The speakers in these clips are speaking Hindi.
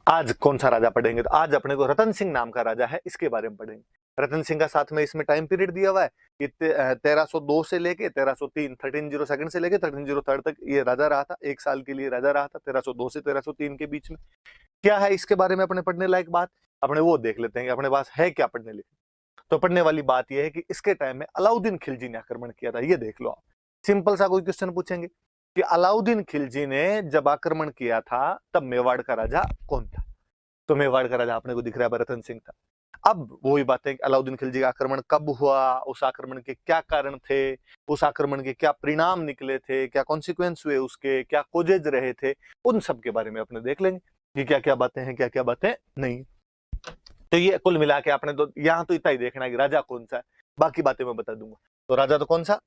आज कौन सा राजा पढ़ेंगे? तो आज अपने को रतन सिंह नाम का राजा है, इसके बारे में पढ़ेंगे। रतन सिंह का साथ में इसमें टाइम पीरियड दिया हुआ है, ये 1302 से लेके 1303, 1302 से लेके 1303 तक ये राजा रहा था, 1 साल के लिए राजा रहा था, 1302 से 1303 के बीच में। क्या है इसके बारे में अपने पढ़ने लायक बात, अपने वो देख लेते हैं कि अपने पास है क्या पढ़ने लिए। तो पढ़ने वाली बात यह है कि इसके टाइम में अलाउद्दीन खिलजी ने आक्रमण किया था, ये देख लो आप। सिंपल सा कोई क्वेश्चन पूछेंगे कि अलाउद्दीन खिलजी ने जब आक्रमण किया था तब मेवाड़ का राजा कौन था? तो मेवाड़ का राजा अपने को दिख रहा है रतन सिंह था। अब वही बात है कि अलाउद्दीन खिलजी का आक्रमण कब हुआ, उस आक्रमण के क्या कारण थे, उस आक्रमण के क्या परिणाम निकले थे, क्या कॉन्सिक्वेंस हुए उसके, क्या कोजेज रहे थे, उन सब के बारे में अपने देख लेंगे कि क्या क्या बातें हैं, क्या क्या बातें नहीं। तो ये कुल मिला के आपने तो यहाँ तो इतना ही देखना है कि राजा कौन सा है, बाकी बातें मैं बता दूंगा। तो राजा तो कौन सा?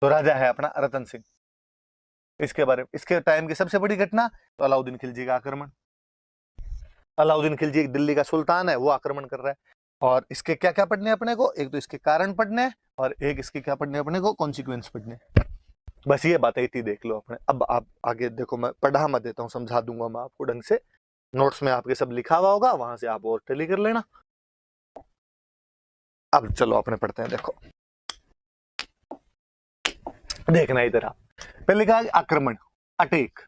तो राजा है अपना रतन सिंह। इसके बारे में, इसके टाइम की सबसे बड़ी घटना तो अलाउद्दीन खिलजी का आक्रमण। अलाउद्दीन खिलजी एक दिल्ली का सुल्तान है, वो आक्रमण कर रहा है। और इसके क्या क्या पढ़ने अपने को, एक तो इसके कारण पढ़ने और एक इसके क्या पढ़ने अपने को, कॉन्सिक्वेंस पढ़ने। बस ये बातें इतनी देख लो अपने। अब आप आगे देखो, मैं पढ़ा मत देता हूँ, समझा दूंगा मैं आपको ढंग से। नोट्स में आपके सब लिखा हुआ होगा, वहां से आप और टैली कर लेना। अब चलो अपने पढ़ते हैं। देखो देखना इधर आप, पहले कहा आक्रमण, अटैक।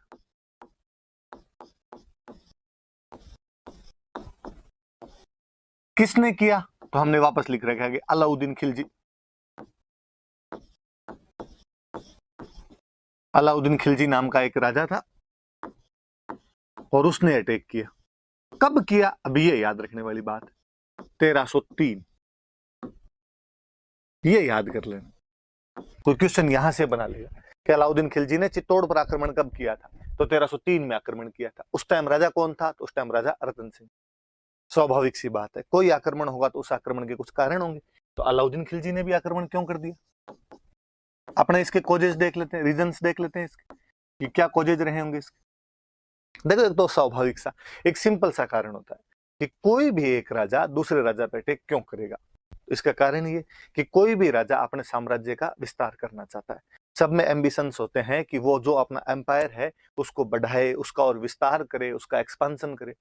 किसने किया? तो हमने वापस लिख रखा है कि अलाउद्दीन खिलजी। अलाउद्दीन खिलजी नाम का एक राजा था और उसने अटैक किया। कब किया? अभी ये याद रखने वाली बात है, 1303। ये याद कर लेना, कोई क्वेश्चन यहां से बना लेगा कि अलाउद्दीन खिलजी ने चित्तौड़ पर आक्रमण कब किया था? तो 1303 में आक्रमण किया था। उस टाइम राजा कौन था? तो उस टाइम राजा रतन सिंह। स्वाभाविक सी बात है, कोई आक्रमण होगा तो उस आक्रमण के कुछ कारण होंगे। तो अलाउद्दीन खिलजी ने भी आक्रमण क्यों कर दिया? अपने इसके कोजेज देख लेते हैं, रीजंस देख लेते हैं इसके कि क्या कोजेज रहे होंगे इसके। देखो एक तो स्वाभाविक सा, एक सिंपल सा कारण होता है कि कोई भी एक राजा दूसरे राजा पे अटैक क्यों करेगा। इसका कारण ये कि कोई भी राजा अपने साम्राज्य का विस्तार करना चाहता है। सब में एम्बिशंस होते हैं कि वो जो अपना एम्पायर है उसको बढ़ाए, उसका और विस्तार करे, उसका एक्सपांशन करे।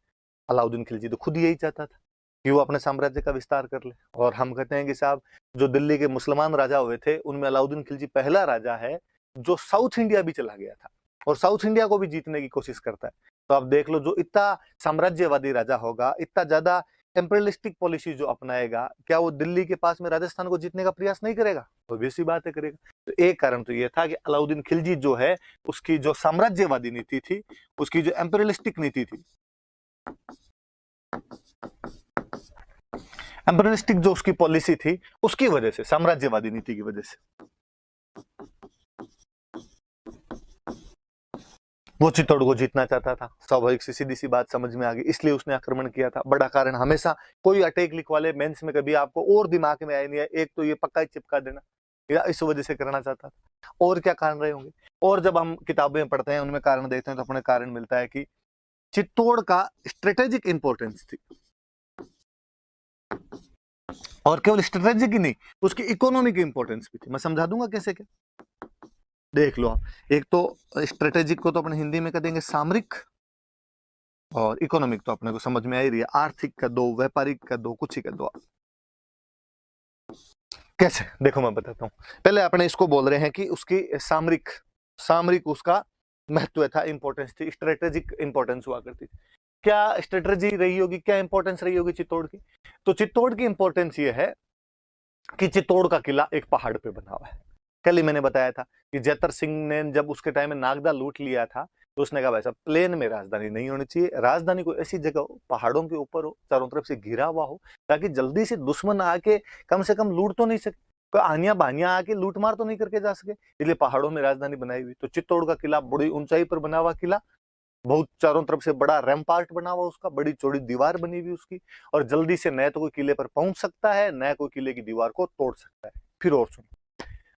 अलाउद्दीन खिलजी तो खुद यही चाहता था कि वो अपने साम्राज्य का विस्तार कर ले। और हम कहते हैं कि साहब, जो दिल्ली के मुसलमान राजा हुए थे उनमें अलाउद्दीन खिलजी पहला राजा है जो साउथ इंडिया भी चला गया था और साउथ इंडिया को भी जीतने की कोशिश करता है। तो आप देख लो, जो इतना साम्राज्यवादी राजा होगा, इतना ज्यादा एम्पेरियलिस्टिक पॉलिसी जो अपनाएगा, क्या वो दिल्ली के पास में राजस्थान को जीतने का प्रयास नहीं करेगा? ऑब्वियस सी बात है करेगा। तो एक कारण तो ये था कि अलाउद्दीन खिलजी जो है, उसकी जो साम्राज्यवादी नीति थी, उसकी जो एम्पेरियलिस्टिक नीति थी, एम्पेरियलिस्टिक जो उसकी पॉलिसी थी, उसकी वजह से, साम्राज्यवादी नीति की वजह से वो चित्तौड़ को जीतना चाहता था। स्वाभाविक सी सीधी सी बात समझ में आ गई, इसलिए उसने आक्रमण किया था। बड़ा कारण हमेशा कोई अटैक लिखवा ले मेंस में, कभी आपको और दिमाग में आया नहीं है, एक तो ये पक्का ही चिपका देना, या इस वजह से करना चाहता था। और क्या कारण रहे होंगे? और जब हम किताबें पढ़ते हैं, उनमें कारण देखते हैं, तो अपने कारण मिलता है कि चित्तौड़ का स्ट्रेटेजिक इंपॉर्टेंस थी। और केवल स्ट्रेटेजिक ही नहीं, उसकी इकोनॉमिक इंपॉर्टेंस भी थी। मैं समझा दूंगा कैसे क्या, देख लो आप। एक तो स्ट्रेटेजिक को तो अपने हिंदी में कह देंगे सामरिक, और इकोनॉमिक तो अपने को समझ में आ ही रही है, आर्थिक का दो, व्यापारिक का दो, कुछ ही का दो। कैसे? देखो मैं बताता हूँ। पहले अपने इसको बोल रहे हैं कि उसकी सामरिक, सामरिक उसका महत्व था, इंपॉर्टेंस थी, स्ट्रेटेजिक इंपॉर्टेंस हुआ करती थी। क्या स्ट्रेटेजी रही होगी, क्या इंपॉर्टेंस रही होगी चित्तौड़ की? तो चित्तौड़ की इंपॉर्टेंस ये है कि चित्तौड़ का किला एक पहाड़ पे बना हुआ है। कल ही मैंने बताया था कि जैतर सिंह ने जब उसके टाइम में नागदा लूट लिया था, तो उसने कहा भाई साहब, प्लेन में राजधानी नहीं होनी चाहिए, राजधानी कोई ऐसी जगह हो, पहाड़ों के ऊपर हो, चारों तरफ से घिरा हुआ हो, ताकि जल्दी से दुश्मन आके कम से कम लूट तो नहीं सके, कोई आनिया बानिया आके लूट मार तो नहीं करके जा सके। इसलिए पहाड़ों में राजधानी बनाई हुई। तो चित्तौड़ का किला बड़ी ऊंचाई पर बना हुआ किला, बहुत चारों तरफ से बड़ा रैम्पार्ट बना हुआ उसका, बड़ी चौड़ी दीवार बनी हुई उसकी, और जल्दी से न तो कोई किले पर पहुंच सकता है, न कोई किले की दीवार को तोड़ सकता है। फिर और सुनो,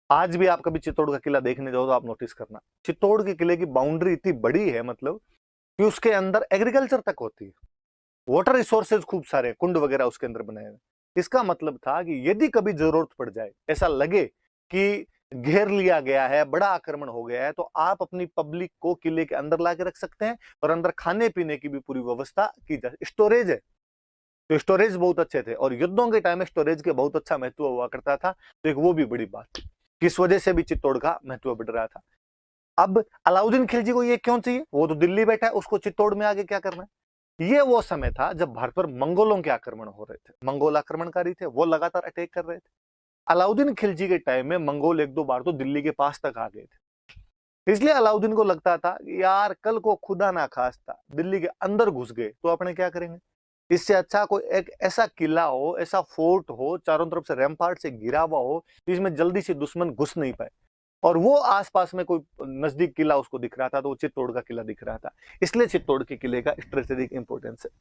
आज भी आप कभी चित्तौड़ का किला देखने जाओ तो आप नोटिस करना, चित्तौड़ के किले की बाउंड्री इतनी बड़ी है, मतलब कि उसके अंदर एग्रीकल्चर तक होती है, वाटर रिसोर्सेज खूब सारे, कुंड वगैरह उसके अंदर बनाए हुए। इसका मतलब था कि यदि कभी जरूरत पड़ जाए, ऐसा लगे कि घेर लिया गया है, बड़ा आक्रमण हो गया है, तो आप अपनी पब्लिक को किले के अंदर ला के रख सकते हैं और अंदर खाने पीने की भी पूरी व्यवस्था की जा। स्टोरेज है तो स्टोरेज बहुत अच्छे थे और युद्धों के टाइम में स्टोरेज के बहुत अच्छा महत्व हुआ करता था, तो एक वो भी बड़ी बात थी। किस वजह से भी चित्तौड़ का महत्व बढ़ रहा था। अब अलाउद्दीन खिलजी को ये क्यों चाहिए? वो तो दिल्ली बैठा है, उसको चित्तौड़ में आगे क्या करना है? ये वो समय था जब भारत पर मंगोलों के आक्रमण हो रहे थे, मंगोल आक्रमणकारी थे, वो लगातार अटैक कर रहे थे। अलाउद्दीन खिलजी के टाइम में मंगोल एक दो बार तो दिल्ली के पास तक आ गए थे, इसलिए अलाउद्दीन को लगता था यार कल को खुदा ना खास्ता दिल्ली के अंदर घुस गए तो अपने क्या करेंगे, इससे अच्छा कोई एक ऐसा किला हो, ऐसा फोर्ट हो, चारों तरफ से रैम्पार्ट से घिरा हुआ हो, जिसमें जल्दी से दुश्मन घुस नहीं पाए। और वो आसपास में कोई नजदीक किला उसको दिख रहा था, तो वो चित्तौड़ का किला दिख रहा था, इसलिए चित्तौड़ के किले का स्ट्रेटेजिक इंपोर्टेंस है।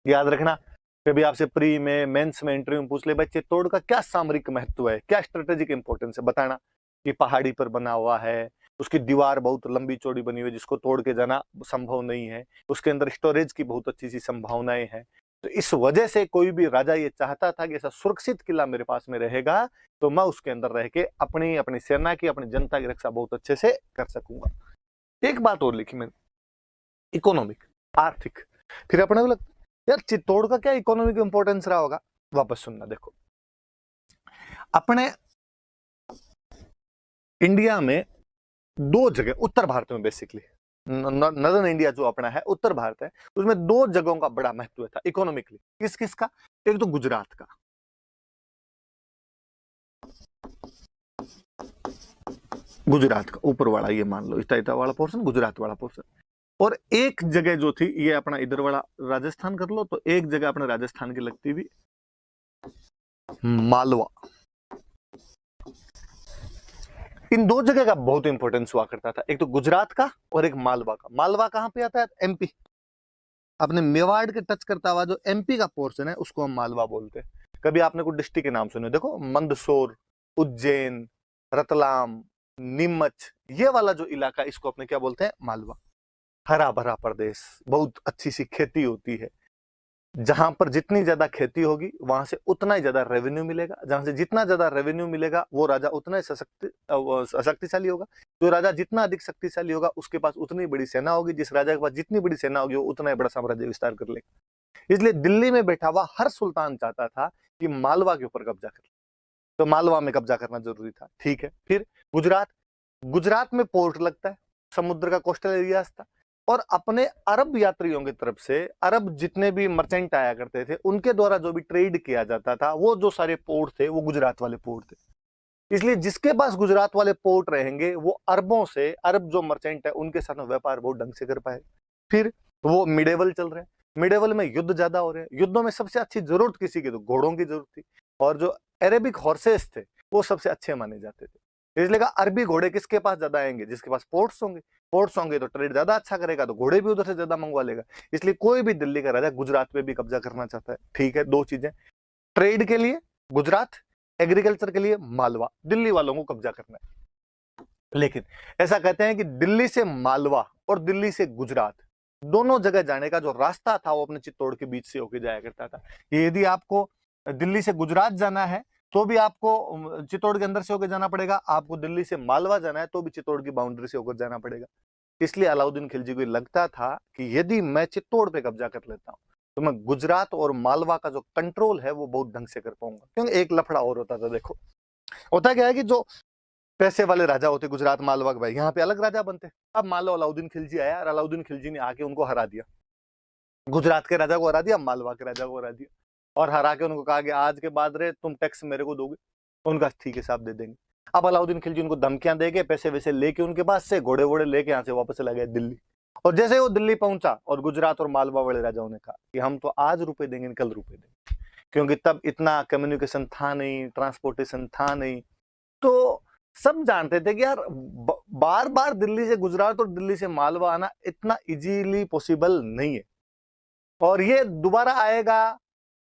याद रखना, कभी आपसे प्री में, मेंस में, इंटरव्यू में पूछ ले भाई चित्तौड़ का क्या सामरिक महत्व है, क्या स्ट्रेटेजिक इंपोर्टेंस है, बताना। कि पहाड़ी पर बना हुआ है, उसकी दीवार बहुत लंबी चौड़ी बनी हुई है जिसको तोड़ के जाना संभव नहीं है, उसके अंदर स्टोरेज की बहुत अच्छी सी संभावनाएं हैं, तो इस वजह से कोई भी राजा ये चाहता था कि ऐसा सुरक्षित किला मेरे पास में रहेगा तो मैं उसके अंदर रह के अपनी अपनी सेना की, अपनी जनता की रक्षा बहुत अच्छे से कर सकूंगा। एक बात और लिखी मैंने, इकोनॉमिक, आर्थिक। फिर अपने को लगता यार चित्तौड़ का क्या इकोनॉमिक इंपोर्टेंस रहा होगा, वापस सुनना। देखो अपने इंडिया में दो जगह, उत्तर भारत में बेसिकली नॉर्दर्न इंडिया जो अपना है, उत्तर भारत है, उसमें दो जगहों का बड़ा महत्व था इकोनॉमिकली। किस किस का? एक तो गुजरात का, गुजरात का ऊपर वाला, ये मान लो इतना वाला पोर्शन, गुजरात वाला पोर्शन। और एक जगह जो थी ये अपना इधर वाला राजस्थान कर लो, तो एक जगह अपने राजस्थान की लगती भी मालवा। इन दो जगह का बहुत इंपॉर्टेंस हुआ करता था, एक तो गुजरात का और एक मालवा का। मालवा कहां पे आता है? एमपी, अपने मेवाड़ के टच करता हुआ जो एमपी का पोर्शन है उसको हम मालवा बोलते हैं। कभी आपने कोई डिस्ट्रिक्ट के नाम सुने? देखो मंदसौर, उज्जैन, रतलाम, नीमच, ये वाला जो इलाका इसको अपने क्या बोलते हैं? मालवा। हरा भरा प्रदेश, बहुत अच्छी सी खेती होती है, जहां पर जितनी ज्यादा खेती होगी वहां से उतना ही ज्यादा रेवेन्यू मिलेगा, जहां से जितना ज्यादा रेवेन्यू मिलेगा वो राजा उतना ही शक्तिशाली होगा, जो राजा जितना अधिक शक्तिशाली होगा उसके पास उतनी बड़ी सेना होगी, जिस राजा के पास जितनी बड़ी सेना होगी वो उतना ही बड़ा साम्राज्य विस्तार कर लेगा। इसलिए दिल्ली में बैठा हुआ हर सुल्तान चाहता था कि मालवा के ऊपर कब्जा कर ले, तो मालवा में कब्जा करना जरूरी था। ठीक है, फिर गुजरात, गुजरात में पोर्ट लगता है, समुद्र का कोस्टल एरिया था, और अपने अरब यात्रियों की तरफ से, अरब जितने भी मर्चेंट आया करते थे उनके द्वारा जो भी ट्रेड किया जाता था, वो जो सारे पोर्ट थे वो गुजरात वाले पोर्ट थे। इसलिए जिसके पास गुजरात वाले पोर्ट रहेंगे वो अरबों से, अरब जो मर्चेंट है उनके साथ में व्यापार बहुत ढंग से कर पाए। फिर वो मिडेवल चल रहे हैं, मिडेवल में युद्ध ज्यादा हो रहे हैं, युद्धों में सबसे अच्छी जरूरत किसी की? तो घोड़ों की जरूरत थी, और जो अरेबिक हॉर्सेस थे वो सबसे अच्छे माने जाते थे। इसलिए अरबी घोड़े किसके पास ज्यादा आएंगे? जिसके पास पोर्ट्स होंगे, पोर्ट्स होंगे तो ट्रेड ज्यादा अच्छा करेगा, तो घोड़े भी उधर से ज्यादा मंगवा लेगा। इसलिए कोई भी दिल्ली का राजा गुजरात पे भी कब्जा करना चाहता है। ठीक है, दो चीजें, ट्रेड के लिए गुजरात, एग्रीकल्चर के लिए मालवा, दिल्ली वालों को कब्जा करना है। लेकिन ऐसा कहते हैं कि दिल्ली से मालवा और दिल्ली से गुजरात दोनों जगह जाने का जो रास्ता था वो अपने चित्तौड़ के बीच से होकर जाया करता था। यदि आपको दिल्ली से गुजरात जाना है तो भी आपको चित्तौड़ के अंदर से होकर जाना पड़ेगा, आपको दिल्ली से मालवा जाना है तो भी चित्तौड़ की बाउंड्री से होकर जाना पड़ेगा। इसलिए अलाउद्दीन खिलजी को लगता था कि यदि मैं चित्तौड़ पे कब्जा कर लेता हूं तो मैं गुजरात और मालवा का जो कंट्रोल है वो बहुत ढंग से कर पाऊंगा। क्योंकि एक लफड़ा और होता था, देखो होता क्या है कि जो पैसे वाले राजा होते गुजरात मालवा के, भाई यहाँ पे अलग राजा बनते। अब मान लो अलाउद्दीन खिलजी आया और अलाउद्दीन खिलजी ने आके उनको हरा दिया, गुजरात के राजा को हरा दिया, मालवा के राजा को हरा दिया, और हरा के उनको कहा कि आज के बाद रे तुम टैक्स मेरे को दोगे, उनका ठीक है साहब दे देंगे। अब अलाउद्दीन खिलजी उनको धमकियां देके पैसे वैसे लेके उनके पास से घोड़े वोड़े लेके यहाँ से वापस चला गया दिल्ली। और जैसे वो दिल्ली पहुंचा और गुजरात और मालवा वाले राजाओं ने कहा कि हम तो आज रुपए देंगे, कल रुपए देंगे, क्योंकि तब इतना कम्युनिकेशन था नहीं, ट्रांसपोर्टेशन था नहीं, तो सब जानते थे कि यार बार बार दिल्ली से गुजरात और दिल्ली से मालवा आना इतना इजीली पॉसिबल नहीं है, और ये दोबारा आएगा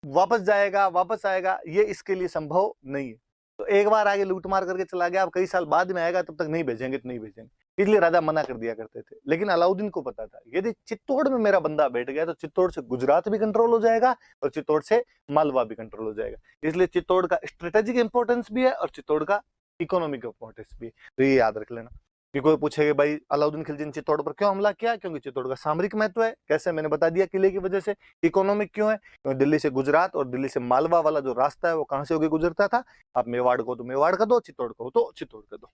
वापस जाएगा वापस आएगा, ये इसके लिए संभव नहीं है। तो एक बार आगे लूट मार करके चला गया, अब कई साल बाद में आएगा, तब तक नहीं भेजेंगे तो नहीं भेजेंगे, इसलिए राजा मना कर दिया करते थे। लेकिन अलाउद्दीन को पता था यदि चित्तौड़ में मेरा बंदा बैठ गया तो चित्तौड़ से गुजरात भी कंट्रोल हो जाएगा और चित्तौड़ से मालवा भी कंट्रोल हो जाएगा। इसलिए चित्तौड़ का स्ट्रेटेजिक इंपॉर्टेंस भी है और चित्तौड़ का इकोनॉमिक इंपॉर्टेंस भी है। तो ये याद रख लेना कि कोई पूछेगा भाई अलाउद्दीन खिलजी ने चित्तौड़ पर क्यों हमला किया, क्योंकि चित्तौड़ का सामरिक महत्व है। कैसे, मैंने बता दिया, किले की वजह से। इकोनॉमिक क्यों है, क्योंकि दिल्ली से गुजरात और दिल्ली से मालवा वाला जो रास्ता है वो कहां से होकर गुजरता था। आप मेवाड़ को तो मेवाड़ का दो, चित्तौड़ को तो चित्तौड़ का दो।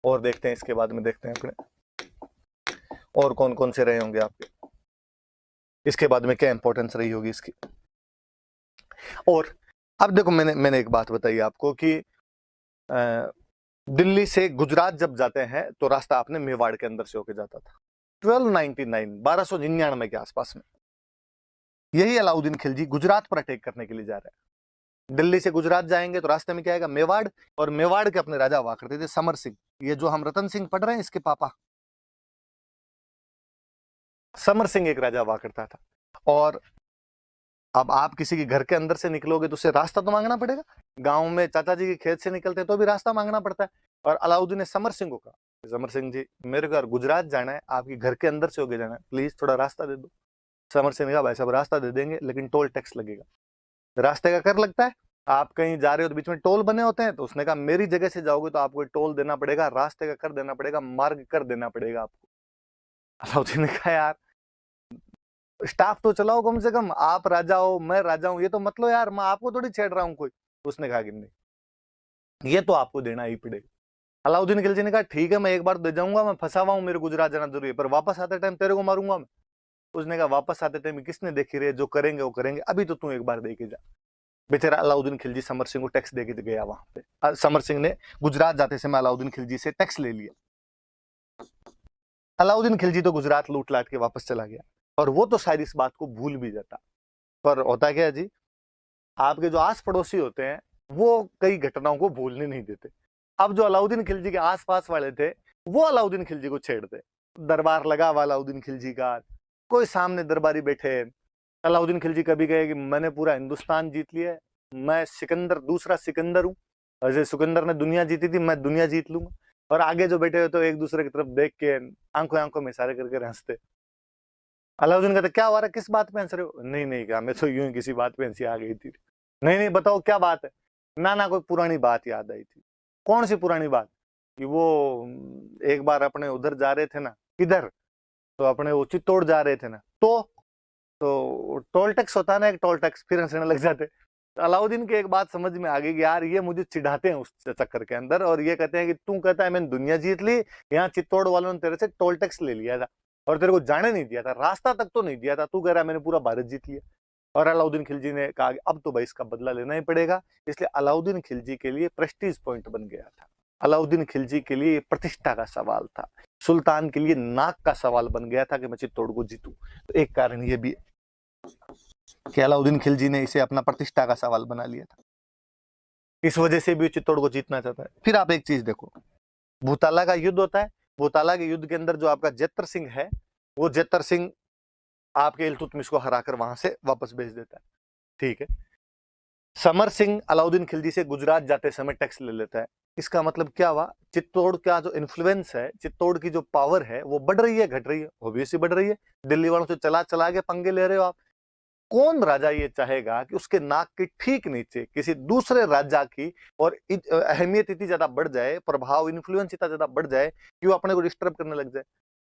और देखते हैं इसके बाद में, देखते हैं अपने और कौन कौन से रहे होंगे आपके, इसके बाद में क्या इंपॉर्टेंस रही होगी इसकी। और अब देखो, मैंने एक बात बताई आपको कि दिल्ली से गुजरात जब जाते हैं तो रास्ता आपने मेवाड़ के अंदर से होकर जाता था। 1299 के आसपास में यही अलाउद्दीन खिलजी गुजरात पर अटैक करने के लिए जा रहे हैं। दिल्ली से गुजरात जाएंगे तो रास्ते में क्या आएगा, मेवाड़। और मेवाड़ के अपने राजा हुआ करते थे समर सिंह। ये जो हम रतन सिंह पढ़ रहे हैं, इसके पापा समर सिंह एक राजा हुआ करता था। और अब आप किसी के घर के अंदर से निकलोगे तो उसे रास्ता तो मांगना पड़ेगा। गांव में चाचा जी के खेत से निकलते हैं तो भी रास्ता मांगना पड़ता है। और अलाउद्दीन ने समर सिंह को कहा, समर सिंह जी मेरे को गुजरात जाना है, आपके घर के अंदर से होके जाना है, प्लीज थोड़ा रास्ता दे दो। समर सिंह ने कहा भाई साहब रास्ता दे देंगे, लेकिन टोल टैक्स लगेगा। रास्ते का कर लगता है, आप कहीं जा रहे हो तो बीच में टोल बने होते हैं। तो उसने कहा मेरी जगह से जाओगे तो आपको टोल देना पड़ेगा, रास्ते का कर देना पड़ेगा, मार्ग कर देना पड़ेगा आपको। अलाउद्दीन ने कहा यार स्टाफ तो चलाओ कम से कम, आप राजा हो मैं राजा हूं, ये तो मत लो यार, मैं आपको थोड़ी छेड़ रहा हूं कोई। उसने कहा कि नहीं, ये तो आपको देना ही पड़ेगा। अलाउद्दीन खिलजी ने कहा ठीक है मैं एक बार दे जाऊंगा, मैं फंसा हुआ हूं, मेरे गुजरात जाना जरूरी है, पर वापस आते टाइम तेरे को मारूंगा मैं। उसने कहा वापस आते टाइम किसने देखी रे, जो करेंगे वो करेंगे, अभी तो तू एक बार दे के जा। बेचारा अलाउद्दीन खिलजी समर सिंह को टैक्स दे के गया वहां पे। समर सिंह ने गुजरात जाते समय अलाउद्दीन खिलजी से टैक्स ले लिया। अलाउद्दीन खिलजी तो गुजरात लूट लाट के वापस चला गया, और वो तो शायद इस बात को भूल भी जाता। पर होता क्या है जी, आपके जो आस पड़ोसी होते हैं वो कई घटनाओं को भूलने नहीं देते। अब जो अलाउद्दीन खिलजी के आसपास वाले थे वो अलाउद्दीन खिलजी को छेड़ते। दरबार लगा हुआ अलाउद्दीन खिलजी का, कोई सामने दरबारी बैठे। अलाउद्दीन खिलजी कभी कहे कि मैंने पूरा हिंदुस्तान जीत लिया है, मैं सिकंदर दूसरा सिकंदर हूँ, जैसे सिकंदर ने दुनिया जीती थी मैं दुनिया जीत लूंगा। और आगे जो बैठे हुए तो एक दूसरे की तरफ देख के आंखों आंखों में इशारे करके हंसते। अलाउद्दीन कहते क्या हुआ, किस बात पे हंस रहे हो? नहीं नहीं, क्या मैं तो यूं ही किसी बात पे हंसी आ गई थी। नहीं नहीं बताओ क्या बात है? ना ना कोई पुरानी बात याद आई थी। कौन सी पुरानी बात? कि वो एक बार अपने उधर जा रहे थे ना, किधर, तो अपने वो चित्तौड़ जा रहे थे ना, तो टोल टैक्स होता है ना, एक टोल टैक्स, फिर हंसने लग जाते। तो अलाउद्दीन की एक बात समझ में आ गई कि यार ये मुझे चिढ़ाते हैं उस चक्कर के अंदर, और ये कहते हैं कि तू कहता है मैंने दुनिया जीत ली, यहाँ चित्तौड़ वालों ने तेरे से टोल टैक्स ले लिया था और तेरे को जाने नहीं दिया था, रास्ता तक तो नहीं दिया था, तू कह रहा है मैंने पूरा भारत जीत लिया। और अलाउद्दीन खिलजी ने कहा अब तो भाई इसका बदला लेना ही पड़ेगा। इसलिए अलाउद्दीन खिलजी के लिए प्रेस्टीज पॉइंट बन गया था, अलाउद्दीन खिलजी के लिए प्रतिष्ठा का सवाल था, सुल्तान के लिए नाक का सवाल बन गया था कि मैं चित्तौड़ को जीतूं। तो एक कारण ये भी कि अलाउद्दीन खिलजी ने इसे अपना प्रतिष्ठा का सवाल बना लिया था, इस वजह से भी चित्तौड़ को जीतना चाहता है। फिर आप एक चीज देखो, भूताला का युद्ध होता है, भूताला के युद्ध के अंदर जो आपका जेतर सिंह है, वो जेतर सिंह आपके इल्तुतमिश को हराकर वहां से वापस भेज देता है। ठीक है, समर सिंह अलाउद्दीन खिलजी से गुजरात जाते समय टैक्स ले लेता है। इसका मतलब क्या हुआ, चित्तौड़ का जो इन्फ्लुएंस है, चित्तौड़ की जो पावर है वो बढ़ रही है घट रही है? ऑब्वियसली बढ़ रही है। दिल्ली वालों से चला चला के पंगे ले रहे हो आप। कौन राजा ये चाहेगा कि उसके नाक के ठीक नीचे किसी दूसरे राजा की और अहमियत इतनी ज्यादा बढ़ जाए, प्रभाव इन्फ्लुएंस इतना ज्यादा बढ़ जाए कि वो अपने को डिस्टर्ब करने लग जाए।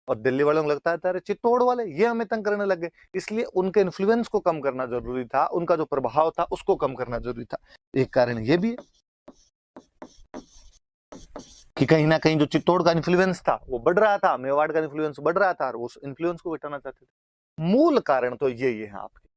और दिल्ली वालों को लगता है अरे चित्तौड़ वाले ये हमें तंग करने लग गए, इसलिए उनके इन्फ्लुएंस को कम करना जरूरी था, उनका जो प्रभाव था उसको कम करना जरूरी था। एक कारण ये भी है कि कहीं ना कहीं जो चित्तौड़ का इन्फ्लुएंस था वो बढ़ रहा था, मेवाड़ का इन्फ्लुएंस बढ़ रहा था, और उस इन्फ्लुएंस को घटाना चाहते थे। मूल कारण तो ये है आपके।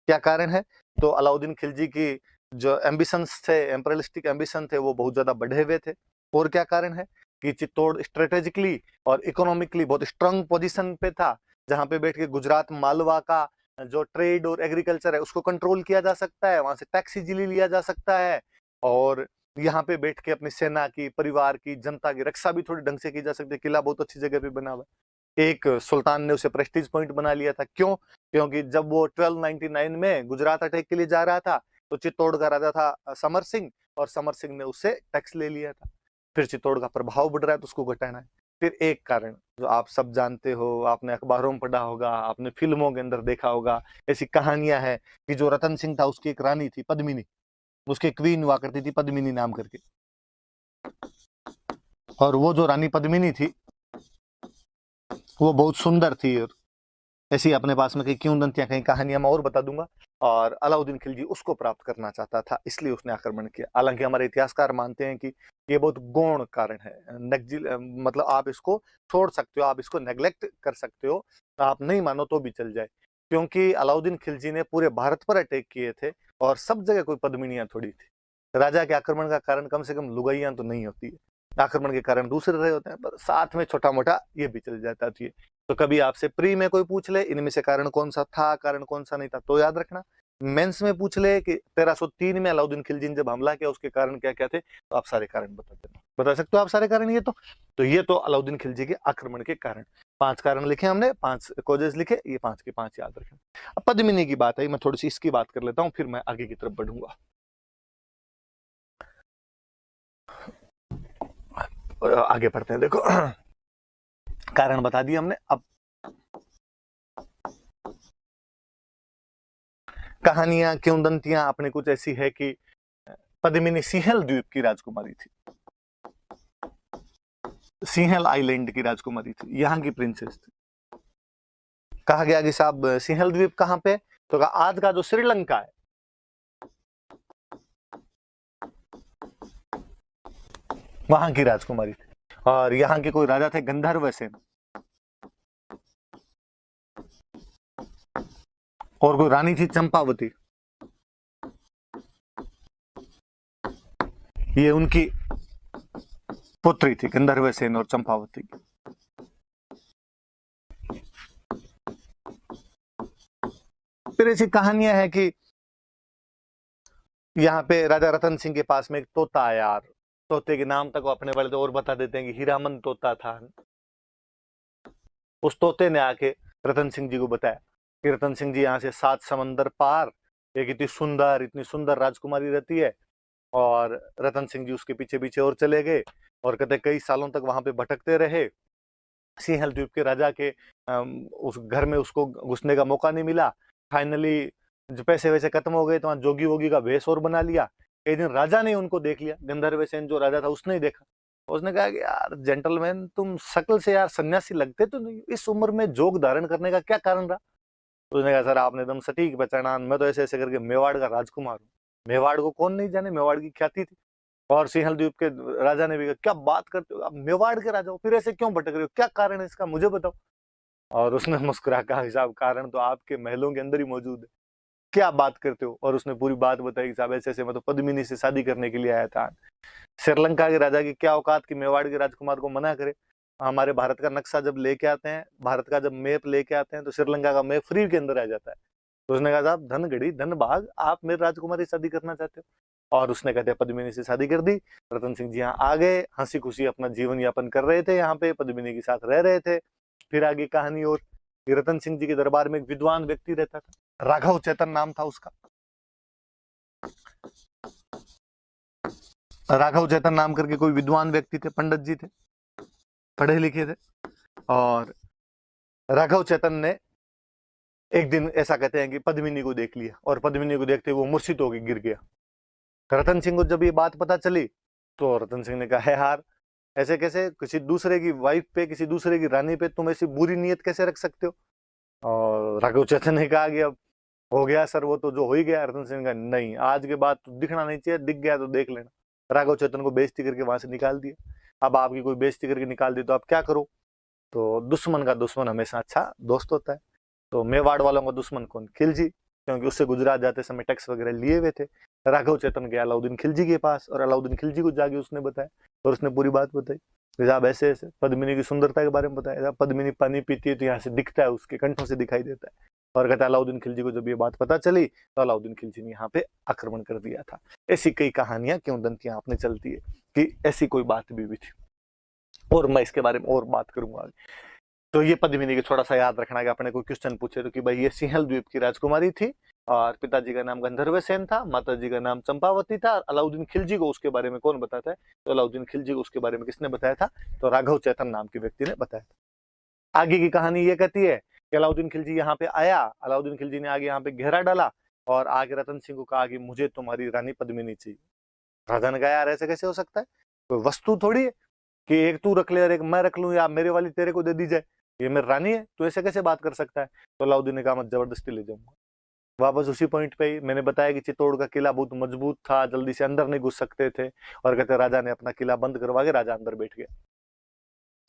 क्या कारण है? तो अलाउद्दीन खिलजी की जो एम्बिशंस थे, एम्परियलिस्टिक एम्बिशन थे, वो बहुत ज्यादा बढ़े हुए थे। और क्या कारण है कि चित्तौड़ स्ट्रेटेजिकली और इकोनॉमिकली बहुत स्ट्रांग पोजीशन पे था, जहां पे बैठ के गुजरात मालवा का जो ट्रेड और एग्रीकल्चर है उसको कंट्रोल किया जा सकता है, वहां से टैक्स इजीली लिया जा सकता है, और यहाँ पे बैठ के अपनी सेना की, परिवार की, जनता की रक्षा भी थोड़ी ढंग से की जा सकती है। किला बहुत अच्छी जगह पे बना हुआ है। एक सुल्तान ने उसे प्रेस्टीज पॉइंट बना लिया था। क्यों? क्योंकि जब वो 1299 में गुजरात अटैक के लिए जा रहा था तो चित्तौड़ का राजा था समर सिंह, और समर सिंह ने उससे टैक्स ले लिया था। फिर चित्तौड़ का प्रभाव बढ़ रहा है तो उसको घटाना है। फिर एक कारण जो आप सब जानते हो, आपने अखबारों में पढ़ा होगा, आपने फिल्मों के अंदर देखा होगा, ऐसी कहानियां हैं कि जो रतन सिंह था उसकी एक रानी थी पद्मिनी, उसकी क्वीन हुआ करती थी पद्मिनी नाम करके। और वो जो रानी पद्मिनी थी वो बहुत सुंदर थी। और ऐसी अपने पास में कई किंवदंतियां, कई कहानियां मैं और बता दूंगा। और अलाउद्दीन खिलजी उसको प्राप्त करना चाहता था, इसलिए उसने आक्रमण किया। हालांकि हमारे इतिहासकार मानते हैं कि ये बहुत गौण कारण है, मतलब आप इसको छोड़ सकते हो, आप इसको नेग्लेक्ट कर सकते हो, आप नहीं मानो तो भी चल जाए। क्योंकि अलाउद्दीन खिलजी ने पूरे भारत पर अटैक किए थे और सब जगह कोई पद्मिनियां थोड़ी थी। राजा के आक्रमण का कारण कम से कम लुगाइयां तो नहीं होती है, आक्रमण के कारण दूसरे रहे होते हैं, पर साथ में छोटा मोटा ये भी चल जाता थी। तो कभी आपसे प्री में कोई पूछ ले इनमें से कारण कौन सा था, कारण कौन सा नहीं था, तो याद रखना। मेंस में पूछ ले कि 1303 में अलाउद्दीन खिलजी ने जब हमला किया उसके कारण क्या क्या थे, तो आप सारे कारण बता देना। बता सकते हो आप सारे कारण? ये तो अलाउद्दीन खिलजी के आक्रमण के कारण 5 कारण लिखे हमने, 5 कॉजेस लिखे, ये 5 के 5 याद रखें। अब पद्मिनी की बात है, मैं थोड़ी सी इसकी बात कर लेता हूं, फिर मैं आगे की तरफ बढ़ूंगा। आगे बढ़ते हैं। देखो कारण बता दिया हमने। अब कहानियां किंवदंतियां अपने कुछ ऐसी है कि पद्मिनी सिंहल द्वीप की राजकुमारी थी, सिंहल आइलैंड की राजकुमारी थी, यहाँ की प्रिंसेस थी। कहा गया कि साहब सिंहल द्वीप कहां पे, तो आज का जो श्रीलंका है, वहां की राजकुमारी थी। और यहाँ के कोई राजा थे गंधर्व सेन, और कोई रानी थी चंपावती, ये उनकी पुत्री थी गंधर्व सेन और चंपावती की। फिर ऐसी कहानियां हैं कि यहाँ पे राजा रतन सिंह के पास में एक तोता आया, यार तोते के नाम तक वो अपने वाले तो और बता देते हैं कि हीरामन तोता था। उस तोते ने आके रतन सिंह जी को बताया कि रतन सिंह जी यहाँ से 7 समंदर पार एक इतनी सुंदर राजकुमारी रहती है। और रतन सिंह जी उसके पीछे पीछे और चले गए, और कहते कई सालों तक वहां पे भटकते रहे। सिंहल द्वीप के राजा के उस घर में उसको घुसने का मौका नहीं मिला। फाइनली जो पैसे वैसे खत्म हो गए तो वहां जोगी वोगी का भेष और बना लिया। एक दिन राजा ने उनको देख लिया, गंधर्व सेन जो राजा था उसने ही देखा। उसने कहा कि यार जेंटलमैन, तुम शक्ल से यार सन्यासी लगते तो नहीं, इस उम्र में जोग धारण करने का क्या कारण रहा? उसने कहा सर आपने एकदम सटीक पहचाना, मैं तो ऐसे ऐसे करके मेवाड़ का राजकुमार हूँ। मेवाड़ को कौन नहीं जाने, मेवाड़ की ख्याति थी। और सिंहल द्वीप के राजा ने भी कहा क्या बात करते हो, आप मेवाड़ के राजा हो, फिर ऐसे क्यों भटक रहे हो, क्या कारण है इसका मुझे बताओ। और उसने मुस्कुरा कहा साहब कारण तो आपके महलों के अंदर ही मौजूद है, क्या बात करते हो। और उसने पूरी बात बताई, साहब ऐसे ऐसे मैं तो पद्मिनी से शादी करने के लिए आया था। श्रीलंका के राजा की क्या औकात कि मेवाड़ के राजकुमार को मना करे। हमारे भारत का नक्शा जब लेके आते हैं, भारत का जब मैप लेके आते हैं, तो श्रीलंका का मैप फ्री के अंदर आ जाता है। तो उसने कहा साहब धन घड़ी धन भाग, आप मेरे राजकुमारी से शादी करना चाहते हो। और उसने कहते पद्मिनी से शादी कर दी। रतन सिंह जी यहाँ आ गए, हंसी खुशी अपना जीवन यापन कर रहे थे, यहाँ पे पद्मिनी के साथ रह रहे थे। फिर आगे कहानी और, रतन सिंह जी के दरबार में एक विद्वान व्यक्ति रहता था, राघव चेतन नाम था उसका। राघव चेतन नाम करके कोई विद्वान व्यक्ति थे, पंडित जी थे, पढ़े लिखे थे। और राघव चेतन ने एक दिन ऐसा कहते हैं कि पद्मिनी को देख लिया, और पद्मिनी को देखते वो मूर्छित होकर गिर गया। रतन सिंह को जब ये बात पता चली तो रतन सिंह ने कहा है यार ऐसे कैसे, किसी दूसरे की वाइफ पे, किसी दूसरे की रानी पे तुम ऐसी बुरी नीयत कैसे रख सकते हो। और राघव चेतन ने कहा कि अब हो गया सर, वो तो जो हो ही गया। रतन सिंह ने कहा नहीं, आज के बाद तो दिखना नहीं चाहिए, दिख गया तो देख लेना। राघव चेतन को बेइज्जती करके वहां से निकाल दिया। अब आपकी कोई बेइज्जती करके निकाल दी तो आप क्या करो। तो दुश्मन का दुश्मन हमेशा अच्छा दोस्त होता है। तो मेवाड़ वालों का दुश्मन कौन? खिलजी, क्योंकि उससे गुजरात जाते समय टैक्स वगैरह लिए हुए थे। राघव चेतन गया अलाउद्दीन खिलजी के पास, और अलाउद्दीन खिलजी को जाके उसने बताया, और उसने पूरी बात बताई। साहब ऐसे ऐसे पद्मिनी की सुंदरता के बारे में बताया। पद्मिनी पानी पीती है तो यहाँ से दिखता है, उसके कंठों से दिखाई देता है। और कहता है अलाउद्दीन खिलजी को जब ये बात पता चली तो अलाउद्दीन खिलजी ने यहाँ पे आक्रमण कर दिया था। ऐसी कई कहानियां किंवदंतियां आपने चलती है कि ऐसी कोई बात भी थी, और मैं इसके बारे में और बात करूंगा। तो ये पद्मिनी के थोड़ा सा याद रखना कि अपने कोई क्वेश्चन पूछे तो कि भाई ये सिंहल द्वीप की राजकुमारी थी, और पिताजी का नाम गंधर्व सेन था, माताजी का नाम चंपावती था। अलाउद्दीन खिलजी को उसके बारे में कौन बताता है? तो अलाउद्दीन खिलजी को उसके बारे में किसने बताया था? तो राघव चेतन नाम के व्यक्ति ने बताया था। आगे की कहानी ये कहती है कि अलाउद्दीन खिलजी यहाँ पे आया, अलाउद्दीन खिलजी ने आगे यहाँ पे घेरा डाला, और आगे रतन सिंह को कहा कि मुझे तुम्हारी रानी पद्मिनी चाहिए। राजा ने कहा यार ऐसे कैसे हो सकता है, कोई वस्तु थोड़ी है कि एक तू रख ले और एक मैं रख लूं, या मेरे वाली तेरे को दे दी जाए। ये मेरी रानी है, तू ऐसे कैसे बात कर सकता है? तो अलाउद्दीन ने कहा मैं जबरदस्ती ले जाऊंगा। वापस उसी पॉइंट पे ही मैंने बताया कि चित्तौड़ का किला बहुत मजबूत था, जल्दी से अंदर नहीं घुस सकते थे, और कहते राजा ने अपना किला बंद करवा के राजा अंदर बैठ गया।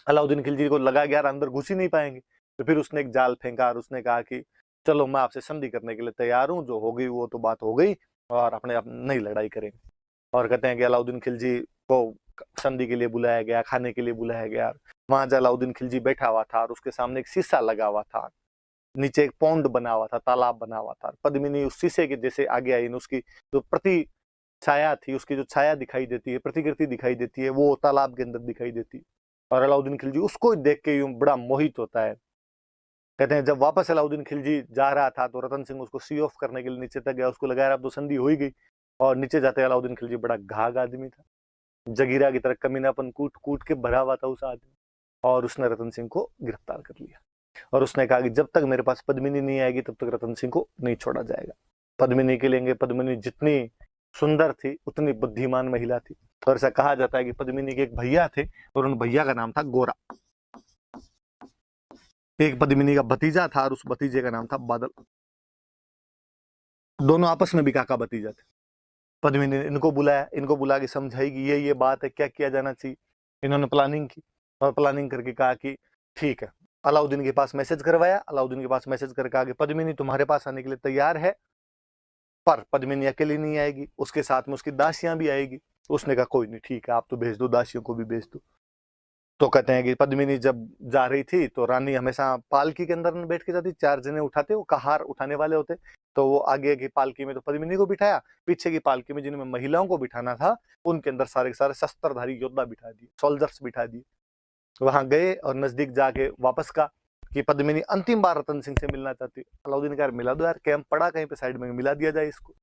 अलाउद्दीन खिलजी को लगा कि यार अंदर घुस ही नहीं पाएंगे, तो फिर उसने एक जाल फेंका और उसने कहा कि चलो मैं आपसे संधि करने के लिए तैयार हूँ, जो हो गई वो तो बात हो गई, और अपने आप नई लड़ाई करेंगे। और कहते हैं कि अलाउद्दीन खिलजी को संधि के लिए बुलाया गया, खाने के लिए बुलाया गया। वहां अलाउद्दीन खिलजी बैठा हुआ था और उसके सामने एक शीशा लगा हुआ था, नीचे एक पौंड बना हुआ था, तालाब बना हुआ था। पद्मिनी उस शीशे के जैसे आगे आई, उसकी जो प्रति छाया थी, उसकी जो छाया दिखाई देती है, प्रतिकृति दिखाई देती है, वो तालाब के अंदर दिखाई देती है। और अलाउद्दीन खिलजी उसको देख के यूं बड़ा मोहित होता है। कहते हैं जब वापस अलाउद्दीन खिलजी जा रहा था तो रतन सिंह उसको सी ऑफ करने के लिए नीचे तक गया, उसको लगाया अब तो संधि हो ही गई। और नीचे जाते अलाउद्दीन खिलजी बड़ा घाघ आदमी था, जगीरा की तरह कमीनापन कूट कूट के भरा हुआ था उस आदमी, और उसने रतन सिंह को गिरफ्तार कर लिया। और उसने कहा कि जब तक मेरे पास पद्मिनी नहीं आएगी तब तक रतन सिंह को नहीं छोड़ा जाएगा। पद्मिनी के लेंगे, पद्मिनी जितनी सुंदर थी उतनी बुद्धिमान महिला थी। और ऐसा कहा जाता है कि पद्मिनी के एक भैया थे और उन भैया का नाम था गोरा। एक पद्मिनी का भतीजा था और उस भतीजे का नाम था बादल। दोनों आपस में भी काका भतीजा थे। पद्मिनी ने इनको बुलाया, इनको बुला के समझाई कि ये बात है, क्या किया जाना चाहिए। इन्होंने प्लानिंग की और प्लानिंग करके कहा कि ठीक है। अलाउद्दीन के पास मैसेज करवाया, अलाउद्दीन के पास मैसेज करके कहा कि पद्मिनी तुम्हारे पास आने के लिए तैयार है, पर पद्मिनी अकेली नहीं आएगी, उसके साथ में उसकी दासियां भी आएगी। उसने कहा कोई नहीं, ठीक है, आप तो भेज दो, दासियों को भी भेज दो। तो कहते हैं कि पद्मिनी जब जा रही थी तो रानी हमेशा पालकी के अंदर बैठ के जाती, 4 जने उठाते, वो कहार उठाने वाले होते, तो वो आगे की पालकी में तो पद्मिनी को बिठाया, पीछे की पालकी में जिनमें महिलाओं को बिठाना था उनके अंदर सारे के सारे शस्त्रधारी योद्धा बिठा दिए, सोल्जर्स बिठा दिए। वहां गए और नजदीक जाके वापस का कि पद्मिनी अंतिम बार रतन सिंह से मिलना चाहती। अलाउद्दीन का मिला दो यार, कैंप पड़ा कहीं पे साइड में, मिला दिया जाए इसको।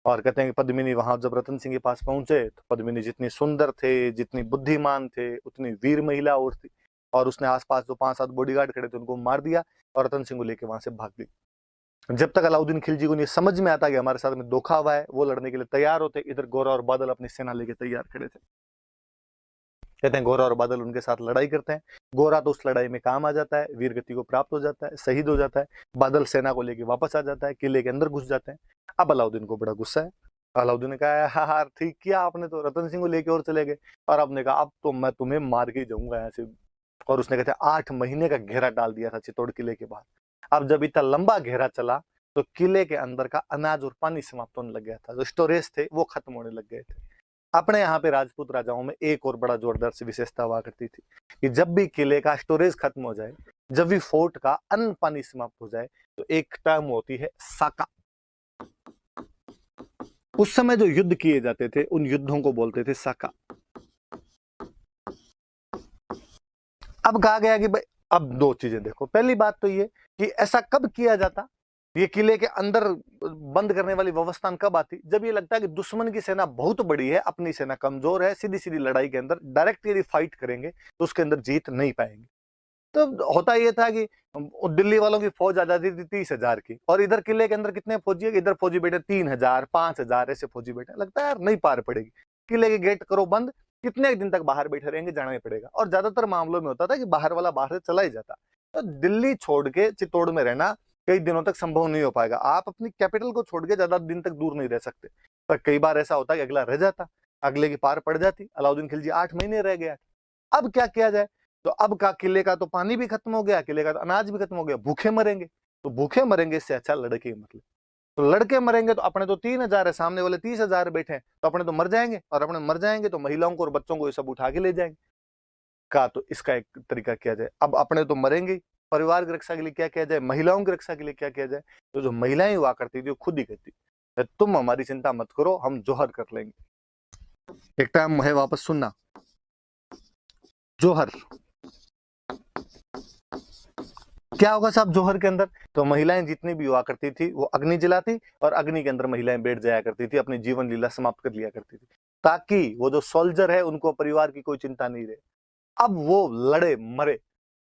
और कहते हैं कि पद्मिनी वहां जब रतन सिंह के पास पहुंचे तो पद्मिनी जितनी सुंदर थे, जितनी बुद्धिमान थे, उतनी वीर महिला और थी। और उसने आसपास जो 5-7 बॉडीगार्ड खड़े थे उनको मार दिया और रतन सिंह को लेकर वहां से भाग गई। जब तक अलाउद्दीन खिलजी को नहीं समझ में आता कि हमारे साथ में धोखा हुआ है, वो लड़ने के लिए तैयार होते, इधर गोरा और बादल अपनी सेना लेके तैयार खड़े थे। कहते हैं गोरा और बादल उनके साथ लड़ाई करते हैं। गोरा तो उस लड़ाई में काम आ जाता है, वीर गति को प्राप्त हो जाता है, शहीद हो जाता है। बादल सेना को लेके वापस आ जाता है, किले के अंदर घुस जाते हैं। अब अलाउद्दीन को बड़ा गुस्सा है। अलाउद्दीन ने कहा हाँ हाँ ठीक किया आपने, तो रतन सिंह को लेके और चले गए। और आपने कहा अब तो मैं तुम्हें मार के जाऊंगा यहाँ से। और उसने कहते 8 महीने का घेरा डाल दिया था चित्तौड़ किले के बाहर। अब जब इतना लंबा घेरा चला तो किले के अंदर का अनाज और पानी समाप्त होने लग गया था, जो स्टोरेज थे वो खत्म होने लग गए थे। अपने यहाँ पे राजपूत राजाओं में एक और बड़ा जोरदार से विशेषता हुआ करती थी कि जब भी किले का स्टोरेज खत्म हो जाए, जब भी फोर्ट का अन्न पानी समाप्त हो जाए, तो एक टर्म होती है साका। उस समय जो युद्ध किए जाते थे उन युद्धों को बोलते थे साका। अब कहा गया कि भाई अब 2 चीजें देखो। पहली बात तो ये कि ऐसा कब किया जाता, ये किले के अंदर बंद करने वाली व्यवस्था कब आती, जब ये लगता है कि दुश्मन की सेना बहुत बड़ी है, अपनी सेना कमजोर है, सीधी सीधी लड़ाई के अंदर डायरेक्ट यदि फाइट करेंगे तो उसके अंदर जीत नहीं पाएंगे। तो होता ये था कि दिल्ली वालों की फौज आ जाती थी 30,000 की, और इधर किले के अंदर कितने फौजी है, इधर फौजी बैठे 3,000 5,000 ऐसे फौजी बैठे। लगता है यार नहीं पार पड़ेगी, किले के गेट करो बंद, कितने दिन तक बाहर बैठे रहेंगे, जाना ही पड़ेगा। और ज्यादातर मामलों में होता था कि बाहर वाला बाहर से चला ही जाता। तो दिल्ली छोड़ के चित्तौड़ में रहना कई दिनों तक संभव नहीं हो पाएगा। आप अपनी कैपिटल को छोड़ के ज्यादा दिन तक दूर नहीं रह सकते। पर कई बार ऐसा होता कि अगला रह जाता, अगले की पार पड़ जाती। अलाउद्दीन खिलजी 8 महीने रह गया। अब क्या किया जाए, तो अब का किले का तो पानी भी खत्म हो गया, किले का तो अनाज भी खत्म हो गया, भूखे मरेंगे। तो भूखे मरेंगे इससे अच्छा लड़के ही मतलब। तो लड़के मरेंगे तो अपने तो 3,000 है, सामने वाले 30,000 बैठे हैं, तो अपने तो मर जाएंगे, और अपने मर जाएंगे तो महिलाओं को और बच्चों को ये सब उठा के ले जाएंगे। का तो इसका एक तरीका किया जाए, अब अपने तो मरेंगे, परिवार की रक्षा के लिए क्या किया जाए, महिलाओं की रक्षा के लिए क्या किया जाए। तो जो महिलाएं हुआ करती थी वो खुद ही कहती तुम हमारी चिंता मत करो, हम जोहर कर लेंगे। एक टाइम है वापस सुनना, जोहर क्या होगा साहब जोहर के अंदर। तो महिलाएं जितनी भी हुआ करती थी वो अग्नि जलाती, और अग्नि के अंदर महिलाएं बैठ जाया करती थी, अपनी जीवन लीला समाप्त कर लिया करती थी, ताकि वो जो सोल्जर है उनको परिवार की कोई चिंता नहीं रहे। अब वो लड़े मरे,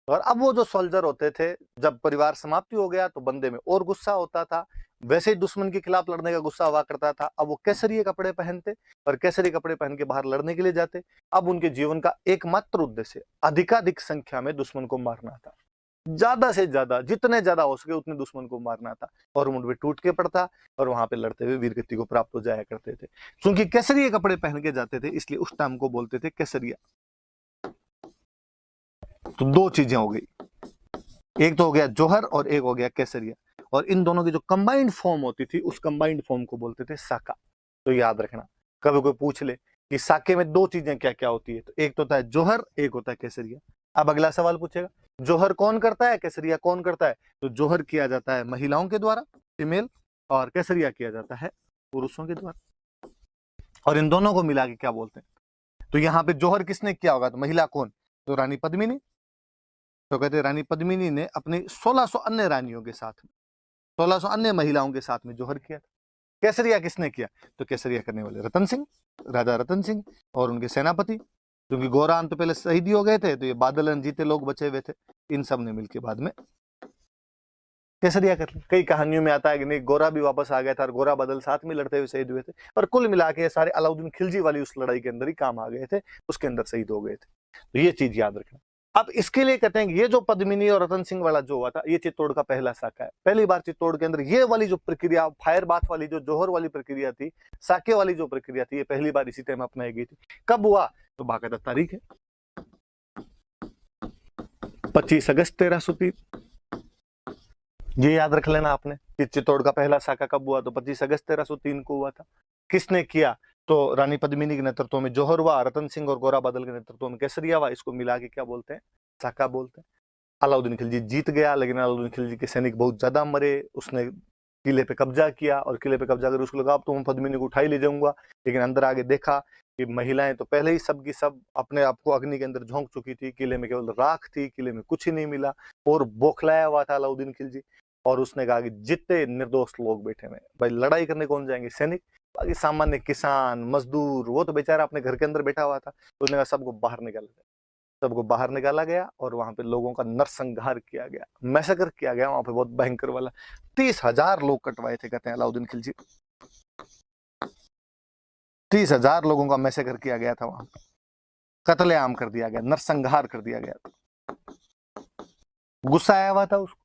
और अब वो जो सोल्जर होते थे, जब परिवार समाप्ति हो गया तो बंदे में और गुस्सा होता था, वैसे ही दुश्मन के खिलाफ लड़ने का गुस्सा हुआ करता था। अब वो केसरिये कपड़े पहनते और केसरी कपड़े पहन के बाहर लड़ने के लिए जाते। अब उनके जीवन का एकमात्र उद्देश्य अधिकाधिक संख्या में दुश्मन को मारना था, ज्यादा से ज्यादा, जितने ज्यादा हो सके उतने दुश्मन को मारना था। और मुंड पे टूट के पड़ता और वहां पे लड़ते हुए वीरगति को प्राप्त हो जाया करते थे। क्योंकि केसरिये कपड़े पहन के जाते थे इसलिए उस टाइम को बोलते थे केसरिया। तो दो चीजें हो गई, एक तो हो गया जौहर और एक हो गया केसरिया। और इन दोनों की जो कंबाइंड फॉर्म होती थी उस कंबाइंड फॉर्म को बोलते थे साका। तो याद रखना, कभी कोई पूछ ले कि साके में दो चीजें क्या क्या होती है, तो एक तो होता है जौहर, एक होता है केसरिया। अब अगला सवाल पूछेगा जौहर कौन करता है, केसरिया कौन करता है? तो जौहर किया जाता है महिलाओं के द्वारा, फीमेल, और केसरिया किया जाता है पुरुषों के द्वारा। और इन दोनों को मिला के क्या बोलते हैं? तो यहाँ पे जौहर किसने किया होगा? तो महिला कौन? तो रानी पद्मिनी। तो कहते रानी पद्मिनी ने अपनी 1600 अन्य रानियों के साथ में, 1600 अन्य महिलाओं के साथ में जौहर किया था। केसरिया किसने किया? तो केसरिया करने वाले रतन सिंह, राजा रतन सिंह और उनके सेनापति। क्योंकि गोरान तो पहले शहीद हो गए थे, तो ये बादल अनजीते लोग बचे हुए थे, इन सब ने मिलकर बाद में केसरिया कर लिया। कई कहानियों में आता है कि नहीं, गोरा भी वापस आ गया था और गोरा बादल साथ में लड़ते हुए शहीद हुए थे। पर कुल मिला के सारे अलाउद्दीन खिलजी वाली उस लड़ाई के अंदर ही काम आ गए थे, उसके अंदर शहीद हो गए थे। तो ये चीज याद रखना। अब इसके लिए कहते हैं कि ये जो पद्मिनी और रतन सिंह वाला जो हुआ था, ये चित्तौड़ का पहला साका है। पहली बार चित्तौड़ के अंदर ये वाली जो प्रक्रिया, फायर बाथ वाली जो जौहर वाली प्रक्रिया थी, साके वाली जो प्रक्रिया थी, ये पहली बार इसी टाइम अपनाई गई थी। कब हुआ? तो बाकायदा तारीख है 25 अगस्त 1303। ये याद रख लेना आपने कि चित्तौड़ का पहला साका कब हुआ? तो 25 अगस्त 1303 को हुआ था। किसने किया? तो रानी पद्मिनी के नेतृत्व में जौहर हुआ, रतन सिंह और गोरा बादल के नेतृत्व में केसरिया हुआ। इसको मिला के क्या बोलते हैं? साका बोलते हैं। अलाउद्दीन खिलजी जीत गया, लेकिन अलाउद्दीन खिलजी के सैनिक बहुत ज्यादा मरे। उसने किले पे कब्जा किया और किले पे कब्जा कर उसको लगा अब तो मैं पद्मिनी को उठा ही ले जाऊंगा। लेकिन अंदर आगे देखा कि महिलाएं तो पहले ही सब की सब अपने आप को अग्नि के अंदर झोंक चुकी थी। किले में केवल राख थी, किले में कुछ ही नहीं मिला और बौखलाया हुआ था अलाउद्दीन खिलजी। और उसने कहा कि जितने निर्दोष लोग बैठे हुए भाई, लड़ाई करने कौन जाएंगे? सैनिक। बाकी सामान्य किसान, मजदूर, वो तो बेचारा अपने घर के अंदर बैठा हुआ था। तो उसने कहा सबको बाहर निकाल दिया। सबको बाहर निकाला गया और वहां पे लोगों का नरसंहार किया गया, मैसेकर किया गया वहां पे, बहुत भयंकर वाला। 30,000 लोग कटवाए थे, कहते हैं अलाउद्दीन खिलजी। 30,000 लोगों का मैसेकर किया गया था वहां पे, कत्लेआम कर दिया गया, नरसंहार कर दिया गया। गुस्सा आया हुआ था उसको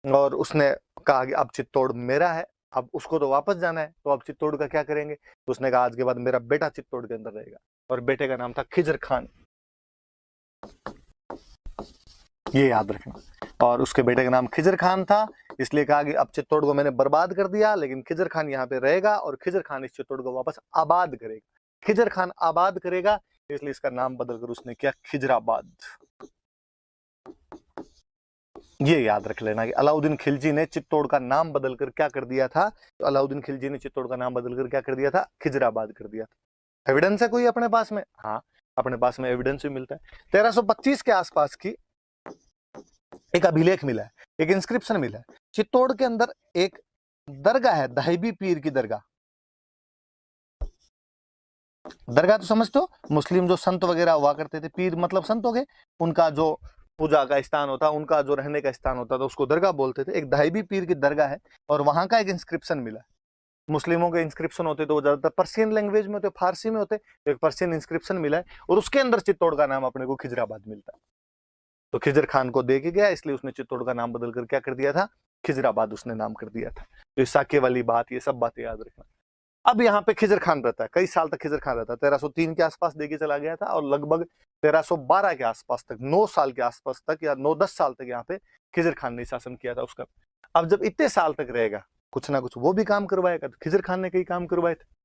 और उसने कहा कि अब चित्तौड़ मेरा है, अब उसको तो वापस जाना है, तो अब चित्तौड़ का क्या करेंगे? तो उसने कहा आज के बाद मेरा बेटा चित्तौड़ के अंदर रहेगा। और बेटे का नाम था खिजर खान, ये याद रखना। और उसके बेटे का नाम खिजर खान था, इसलिए कहा कि अब चित्तौड़ को मैंने बर्बाद कर दिया, लेकिन खिजर खान यहाँ पे रहेगा और खिजर खान इस चित्तौड़ को वापस आबाद करेगा। खिजर खान आबाद करेगा, इसलिए इसका नाम बदलकर उसने किया खिजराबाद। ये याद रख लेना कि अलाउद्दीन खिलजी ने चित्तौड़ का नाम बदलकर क्या कर दिया था? तो अलाउद्दीन खिलजी ने चित्तौड़ का नाम बदलकर क्या कर दिया था? खिजराबाद कर दिया था। एविडेंस है कोई अपने पास में? हाँ, अपने पास में एविडेंस भी मिलता है। 1325 के आसपास की एक अभिलेख मिला है, एक इंस्क्रिप्शन मिला है। चित्तौड़ के अंदर एक दरगाह है, दाहिबी पीर की दरगाह। दरगाह तो समझते हो, मुस्लिम जो संत वगैरह हुआ करते थे, पीर मतलब संत हो गए, उनका जो पूजा का स्थान होता, उनका जो रहने का स्थान होता था, उसको दरगाह बोलते थे। एक दाहिबी पीर की दरगाह है और वहां का एक इंस्क्रिप्शन मिला है। मुस्लिमों के इंस्क्रिप्शन होते तो वो ज्यादातर पर्शियन लैंग्वेज में होते, फारसी में होते। तो एक पर्शियन इंस्क्रिप्शन मिला है और उसके अंदर चित्तौड़ का नाम अपने को खिजराबाद मिलता है। तो खिजर खान को दे के गया, इसलिए उसने चित्तौड़ का नाम बदलकर क्या कर दिया था? खिजराबाद उसने नाम कर दिया था। तो इस साके वाली बात, ये सब बातें याद रखना। अब यहाँ पे खिजर खान रहता है, कई साल तक खिजर खान रहता है। 1303 के आसपास देके चला गया था और लगभग 1312 के आसपास तक, 9 साल के आसपास तक या 9-10 साल तक यहाँ पे खिजर खान ने शासन किया था उसका। अब जब इतने साल तक रहेगा, कुछ ना कुछ वो भी काम करवाएगा। तो खिजर खान ने कई काम करवाए थे,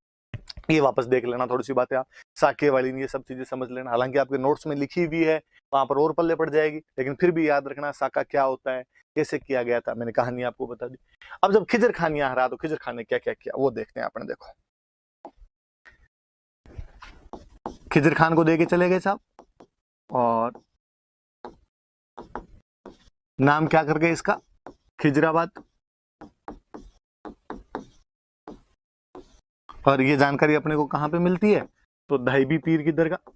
ये वापस देख लेना। थोड़ी सी बातें आप साके वाली ये सब चीजें समझ लेना। हालांकि आपके नोट्स में लिखी हुई है, वहां पर और पल्ले पड़ जाएगी, लेकिन फिर भी याद रखना साका क्या होता है, कैसे किया गया था। मैंने कहानी आपको बता दी। अब जब खिजर खान यहाँ रहा तो खिजर खान ने क्या क्या किया वो देखते हैं अपने। देखो, खिजर खान को देके चले गए साहब, और नाम क्या कर गए इसका? खिजराबाद। और ये जानकारी अपने को कहां पे मिलती है? तो दाहिबी पीर की दरगाह।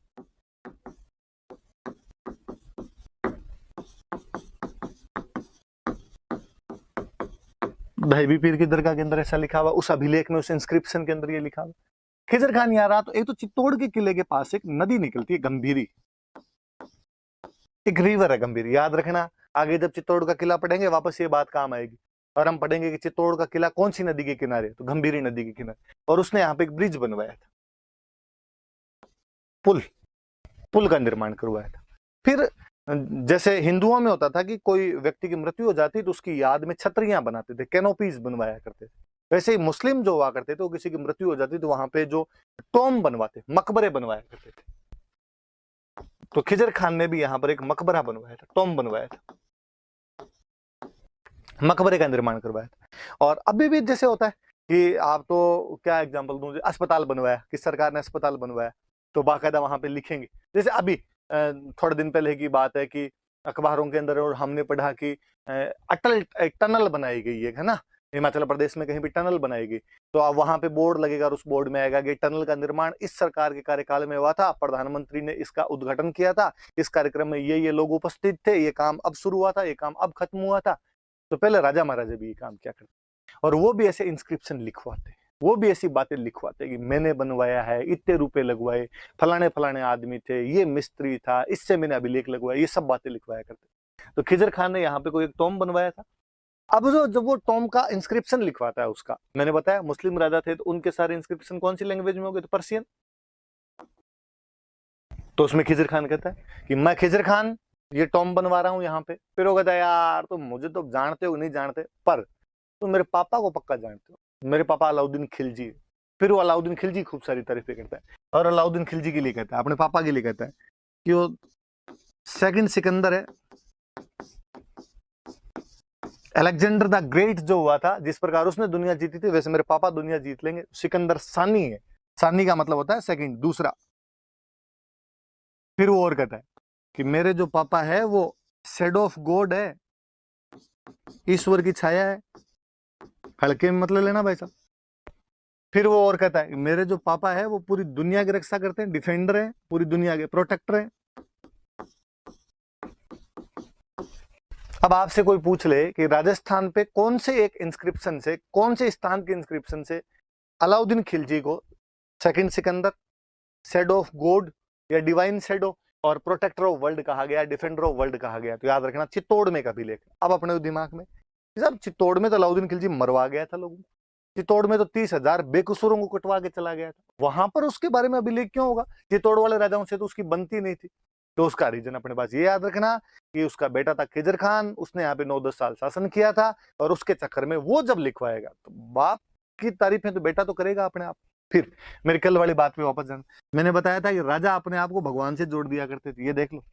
दहीबी पीर की दरगाह के अंदर ऐसा लिखा हुआ, उस अभिलेख में, उस इंस्क्रिप्शन के अंदर ये लिखा हुआ। खिजर खान यहाँ रहा तो एक तो चित्तौड़ के किले के पास एक नदी निकलती है गंभीरी, एक रिवर है गंभीरी, याद रखना। आगे जब चित्तौड़ का किला पढ़ेंगे वापस ये बात काम आएगी, और हम पढ़ेंगे कि चित्तौड़ का किला कौन सी नदी के किनारे, तो गंभीरी नदी के किनारे। और उसने यहाँ पे एक ब्रिज बनवाया था, पुल का निर्माण करवाया था। फिर जैसे हिंदुओं में होता था कि कोई व्यक्ति की मृत्यु हो जाती तो उसकी याद में छतरियां बनाते थे, कैनोपीज बनवाया करते थे। वैसे ही मुस्लिम जो हुआ करते थे वो किसी की मृत्यु हो जाती तो वहां पे जो टॉम बनवाते, मकबरे बनवाया करते थे। तो खिजर खान ने भी यहाँ पर एक मकबरा बनवाया था, टॉम बनवाया था, मकबरे का निर्माण करवाया था। और अभी भी जैसे होता है कि आप तो क्या एग्जांपल दूं, अस्पताल बनवाया कि सरकार ने अस्पताल बनवाया तो बाकायदा वहां पे लिखेंगे। जैसे अभी थोड़े दिन पहले की बात है कि अखबारों के अंदर और हमने पढ़ा कि अटल एक टनल बनाई गई है ना, हिमाचल प्रदेश में कहीं भी टनल बनाई गई, तो अब वहां पे बोर्ड लगेगा और उस बोर्ड में आएगा कि टनल का निर्माण इस सरकार के कार्यकाल में हुआ था, प्रधानमंत्री ने इसका उद्घाटन किया था, इस कार्यक्रम में ये लोग उपस्थित थे, ये काम अब शुरू हुआ था, ये काम अब खत्म हुआ था। तो पहले राजा महाराजा भी ये काम क्या करते, और वो भी ऐसे इंस्क्रिप्शन लिखवाते, वो भी ऐसी बातें लिखवाते कि मैंने बनवाया है, इतने रुपए लगवाए, फलाने फलाने आदमी थे, ये मिस्त्री था, इससे मैंने अभिलेख लगवाया, ये सब बातें लिखवाया करते। तो खिजर खान ने यहाँ पे कोई एक टॉम बनवाया था। अब जो जब वो टॉम का इंस्क्रिप्शन लिखवाता है, उसका मैंने बताया मुस्लिम राजा थे तो उनके सारे इंस्क्रिप्शन कौन सी लैंग्वेज में हो गए, तो पर्शियन। तो उसमें खिजर खान कहता है कि मैं खिजर खान ये टॉम बनवा रहा हूं यहाँ पे। फिर वो कहता है यार तुम मुझे तो जानते हो नहीं जानते, पर तुम मेरे पापा को पक्का जानते हो, मेरे पापा अलाउद्दीन खिलजी है। फिर वो अलाउद्दीन खिलजी खूब सारी तारीफें करता है, और अलाउद्दीन खिलजी के लिए कहता है, अपने पापा के लिए कहता है कि वो सेकंड सिकंदर है, अलेक्जेंडर द ग्रेट जो हुआ था, जिस प्रकार उसने दुनिया जीती थी वैसे मेरे पापा दुनिया जीत लेंगे। सिकंदर सानी है, सानी का मतलब होता है सेकंड, दूसरा। फिर वो और कहता है कि मेरे जो पापा है वो शेडो ऑफ गॉड है, ईश्वर की छाया है, हल्के में मतलब लेना भाई साहब। फिर वो और कहता है मेरे जो पापा है वो पूरी दुनिया की रक्षा करते हैं, डिफेंडर है, पूरी दुनिया के प्रोटेक्टर है। अब आपसे कोई पूछ ले कि राजस्थान पे कौन से एक इंस्क्रिप्शन से, कौन से स्थान के इंस्क्रिप्शन से अलाउद्दीन खिलजी को second Sikandar, shadow of God या डिवाइन शेडो और प्रोटेक्टर ऑफ वर्ल्ड कहा गया, डिफेंडर ऑफ वर्ल्ड कहा गया, तो याद रखना चित्तौड़ में का भी लेख। अब अपने दिमाग में सब, चित्तौड़ में तो अलाउद्दीन खिलजी मरवा गया था लोगों को, चित्तौड़ में तो 30,000 बेकसूरों को कटवा के चला गया था, वहां पर उसके बारे में अभिलेख क्यों होगा? चित्तौड़ वाले राजाओं से तो उसकी बनती नहीं थी। तो उसका रीजन अपने पास ये याद रखना कि उसका बेटा था खिजर खान, उसने यहाँ पे 9-10 साल शासन किया था, और उसके चक्कर में वो जब लिखवाएगा तो बाप की तारीफें तो बेटा तो करेगा अपने आप। फिर मेरी कल वाली बात पे वापस जाना, मैंने बताया था कि राजा अपने आप को भगवान से जोड़ दिया करते थे, ये देख लो,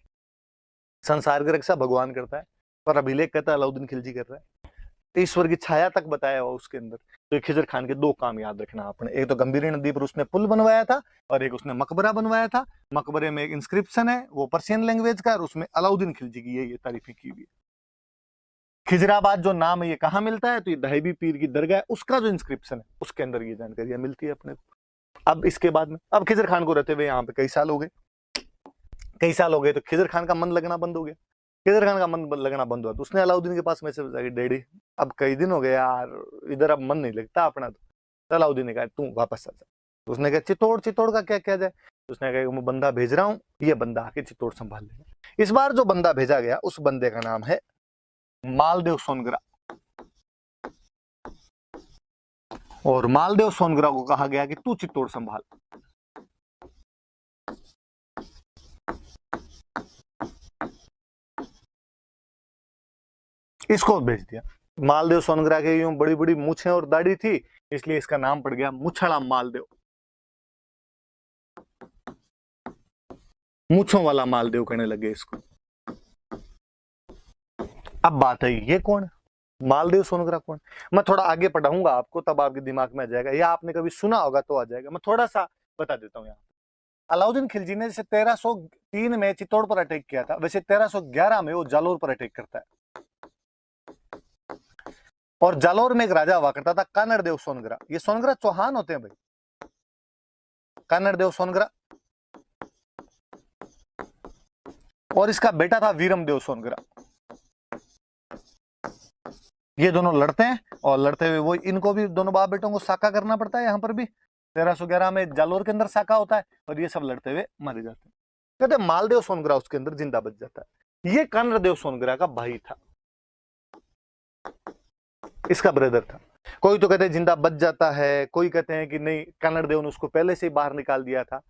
संसार की रक्षा भगवान करता है, पर अभिलेख कहता है अलाउद्दीन खिलजी कर रहा है, ईश्वर की छाया तक बताया हुआ उसके अंदर। तो खिजर खान के दो काम याद रखना आपने, एक तो गंभीरी नदी पर उसने पुल बनवाया था, और एक उसने मकबरा बनवाया था। मकबरे में एक इंस्क्रिप्शन है वो पर्शियन लैंग्वेज का, और उसमें अलाउद्दीन खिलजी की ये तारीफें की हुई है। खिजराबाद जो नाम है ये कहाँ मिलता है, तो ये दहीबी पीर की दरगाह है, उसका जो इंस्क्रिप्शन है उसके अंदर ये जानकारियां मिलती है अपने को। अब इसके बाद में, अब खिजर खान को रहते हुए यहाँ पे कई साल हो गए, तो खिजर खान का मन लगना बंद हो गया। खिजर खान का मन लगना बंद हुआ तो उसने अलाउद्दीन के पास मैसेज भेजा कि डैडी अब कई दिन हो गए यार, इधर अब मन नहीं लगता अपना। तो अलाउद्दीन ने कहा तू वापस आ जा। तो उसने कहा चित्तौड़ का क्या किया जाए? तो उसने कहा मैं बंदा भेज रहा हूँ, ये बंदा आके चित्तौड़ संभाल लेगा। इस बार जो बंदा भेजा गया उस बंदे का नाम है मालदेव सोनग्रा, और मालदेव सोनग्रा को कहा गया कि तू चित्तौड़ संभाल। इसको भेज दिया। मालदेव सोनग्रा के यूं बड़ी बड़ी मूछें और दाढ़ी थी, इसलिए इसका नाम पड़ गया मुछड़ा मालदेव, मूछों वाला मालदेव कहने लगे इसको। अब बात है ये कौन है, मालदेव सोनग्रा कौन? मैं थोड़ा आगे पढ़ाऊंगा आपको, तब आपके दिमाग में आ जाएगा, या आपने कभी सुना होगा तो आ जाएगा। मैं थोड़ा सा बता देता हूँ यहाँ। अलाउद्दीन खिलजी ने जैसे 1303 में चित्तौड़ पर अटैक किया था, वैसे 1311 में वो जालोर पर अटैक करता है। और जालोर में एक राजा हुआ करता था कानड़ देव सोनग्रा। ये सोनग्रा चौहान होते हैं भाई, कानड़ देव सोनग्रा, और इसका बेटा था वीरम देव सोनग्रा। ये दोनों लड़ते हैं और लड़ते हुए वो इनको भी दोनों बाप बेटों को साका करना पड़ता है। यहाँ पर भी 1311 में जालोर के अंदर साका होता है और ये सब लड़ते हुए मारे जाते हैं। कहते हैं मालदेव सोनग्रा उसके अंदर जिंदा बच जाता है। ये कन्नरदेव सोनग्रा का भाई था, इसका ब्रदर था। कोई तो कहते हैं जिंदा बच जाता है, कोई कहते हैं कि नहीं कन्नरदेव ने उसको पहले से ही बाहर निकाल दिया था।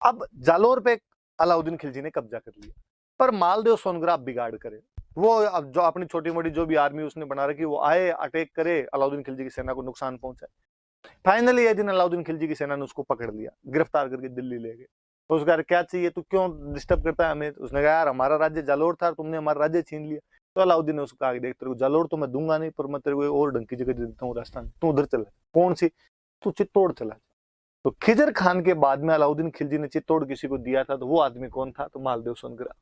अब जालोर पे अलाउद्दीन खिलजी ने कब्जा कर लिया, पर मालदेव सोनग्रा बिगाड़ करे। वो अब जो अपनी छोटी मोटी जो भी आर्मी उसने बना रखी वो आए, अटैक करे, अलाउद्दीन खिलजी की सेना को नुकसान पहुंचाए। फाइनली एक दिन अलाउद्दीन खिलजी की सेना ने उसको पकड़ लिया, गिरफ्तार करके दिल्ली ले गए। तो उसका क्या चाहिए, तू क्यों डिस्टर्ब करता है हमें? उसने कहा यार हमारा राज्य जालोर था, तुमने हमारा राज्य छीन लिया। तो अलाउद्दीन ने उसको कहा देख तेरे को जालोर तो मैं दूंगा नहीं, पर मैं तेरे को और ढंग की जगह दे देता हूँ राजस्थान, तू उधर चला। कौन सी? तू चित्तौड़ चला। तो खिजर खान के बाद में अलाउद्दीन खिलजी ने चित्तौड़ किसी को दिया था, तो वो आदमी कौन था? तो मालदेव सोनग्रा।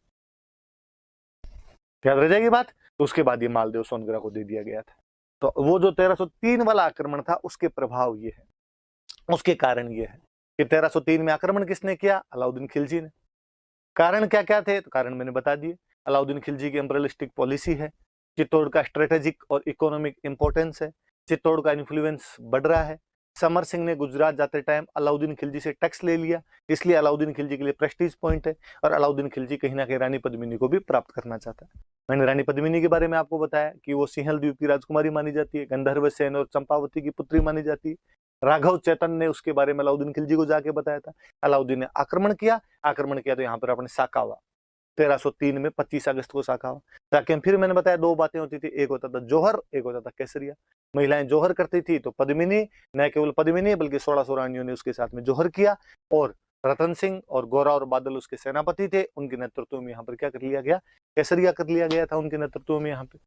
याद रह जाएगी बात। तो उसके बाद ये मालदेव सोनग्रा को दे दिया गया था। तो वो जो 1303 वाला आक्रमण था उसके प्रभाव ये है, उसके कारण ये है कि 1303 में आक्रमण किसने किया? अलाउद्दीन खिलजी ने। कारण क्या क्या थे? तो कारण मैंने बता दिए। अलाउद्दीन खिलजी की इंपीरियलिस्टिक पॉलिसी है, चित्तौड़ का स्ट्रेटेजिक और इकोनॉमिक इंपॉर्टेंस है, चित्तौड़ का इन्फ्लुएंस बढ़ रहा है। समर सिंह ने गुजरात जाते टाइम अलाउद्दीन खिलजी से टैक्स ले लिया, इसलिए अलाउद्दीन खिलजी के लिए प्रेस्टीज पॉइंट है। और अलाउद्दीन खिलजी कहीं ना कहीं रानी पद्मिनी को भी प्राप्त करना चाहता है। मैंने रानी पद्मिनी के बारे में आपको बताया कि वो सिंहल द्वीप की राजकुमारी मानी जाती है, गंधर्व सेन और चंपावती की पुत्री मानी जाती है। राघव चैतन्य ने उसके बारे में अलाउद्दीन खिलजी को जाके बताया था। अलाउद्दीन ने आक्रमण किया तो यहाँ पर अपने साका हुआ। 1303 में 25 अगस्त को साका हुआ। साके में फिर मैंने बताया दो बातें होती थी, एक होता था जौहर, एक होता था केसरिया। महिलाएं जौहर करती थी तो पद्मिनी, न केवल पद्मिनी बल्कि 1600 रानियों ने उसके साथ में जौहर किया। और रतन सिंह और गोरा और बादल उसके सेनापति थे, उनके नेतृत्व में यहाँ पर क्या कर लिया गया? केसरिया कर लिया गया था उनके नेतृत्व में यहाँ पे।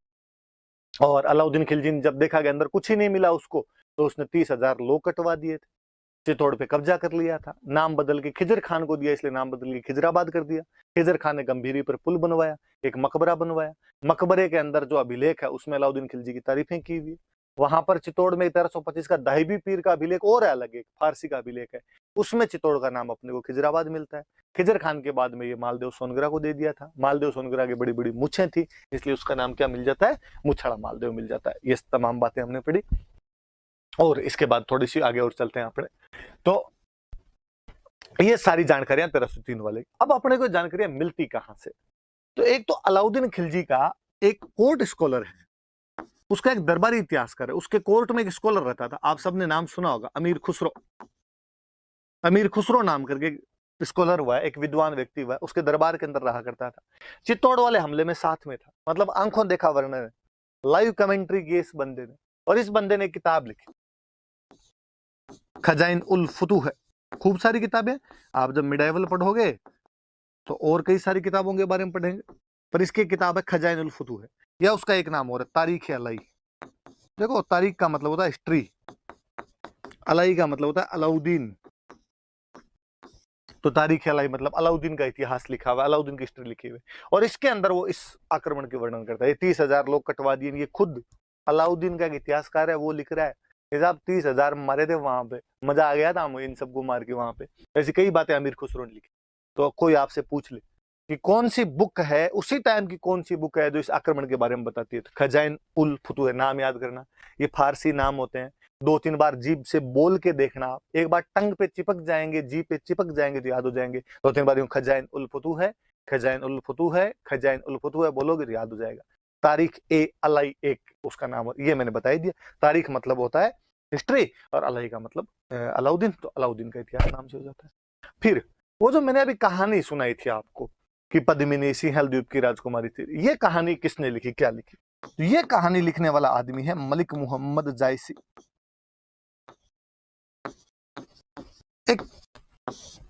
और अलाउद्दीन खिलजी ने जब देखा कि अंदर कुछ ही नहीं मिला उसको, तो उसने 30,000 लोग कटवा दिए थे, चित्तौड़ पे कब्जा कर लिया था। नाम बदल के खिजर खान को दिया, इसलिए नाम बदल के खिजराबाद कर दिया। खिजर खान ने गंभीरी पर पुल बनवाया, एक मकबरा बनवाया। मकबरे के अंदर जो अभिलेख है उसमें अलाउद्दीन खिलजी की तारीफें की हुई। वहां पर चित्तौड़ में 1325 का दाहिबी पीर का अभिलेख और है, अलग एक फारसी का अभिलेख है, उसमें चित्तौड़ का नाम अपने को खिजराबाद मिलता है। खिजर खान के बाद में ये मालदेव सोनग्रा को दे दिया था। मालदेव सोनग्रा की बड़ी बड़ी मुछें थी, इसलिए उसका नाम क्या मिल जाता है? मुछड़ा मालदेव मिल जाता है। ये तमाम बातें हमने पढ़ी और इसके बाद थोड़ी सी आगे और चलते हैं अपने। तो ये सारी जानकारियां 1303 वाले। अब अपने को जानकारियां मिलती कहां से? तो एक तो अलाउद्दीन खिलजी का एक कोर्ट स्कॉलर है, उसका एक दरबारी इतिहासकार है। उसके कोर्ट में एक स्कॉलर रहता था, आप सबने नाम सुना होगा, अमीर खुसरो। अमीर खुसरो नाम करके स्कॉलर हुआ है, एक विद्वान व्यक्ति हुआ है, उसके दरबार के अंदर रहा करता था। चित्तौड़ वाले हमले में साथ में था, मतलब आंखों देखा वर्णन है, लाइव कमेंट्री की इस बंदे ने। और इस बंदे ने किताब लिखी, खजाइन उल फुतूह है। खूब सारी किताबें, आप जब मिडाइवल पढ़ोगे तो और कई सारी किताबों के बारे में पढ़ेंगे, पर इसकी किताब है खजाइन उल फुतूह है, या उसका एक नाम और है तारीख अलाई। देखो तारीख का मतलब होता है हिस्ट्री, अलाई का मतलब होता है अलाउद्दीन। तो तारीख अलाई मतलब अलाउद्दीन का इतिहास लिखा हुआ, अलाउद्दीन की हिस्ट्री लिखी हुई। और इसके अंदर वो इस आक्रमण के वर्णन करता है। 30,000 लोग कटवा दिए, ये खुद अलाउद्दीन का एक इतिहासकार है, वो लिख रहा है। साहब 30,000 मारे थे वहां पे, मजा आ गया था हमें इन सबको मार के वहां पे। ऐसी कई बातें अमीर खुसरो ने लिखी। तो कोई आपसे पूछ ले कि कौन सी बुक है उसी टाइम की, कौन सी बुक है जो इस आक्रमण के बारे में बताती है, तो खजाइन उल फुतूह है। नाम याद करना, ये फारसी नाम होते हैं। 2-3 बार जीभ से बोल के देखना, एक बार टंग पे चिपक जाएंगे, जीभ पे चिपक जाएंगे तो याद हो जाएंगे। 2-3 बार यूं खजाइन उल फुतूह है, खजाइन उल फुतूह है, खजाइन उल फुतूह है बोलोगे तो याद हो जाएगा। तारीख ए अलाई एक उसका नाम, ये मैंने बता ही दिया। तारीख मतलब होता है हिस्ट्री और अलाई का मतलब अलाउद्दीन, तो अलाउद्दीन का इतिहास नाम से हो जाता है। फिर वो जो मैंने अभी कहानी सुनाई थी आपको कि पद्मिनी सिंहल द्वीप की राजकुमारी थी, ये कहानी किसने लिखी, क्या लिखी? तो ये कहानी लिखने वाला आदमी है मलिक मोहम्मद जायसी। एक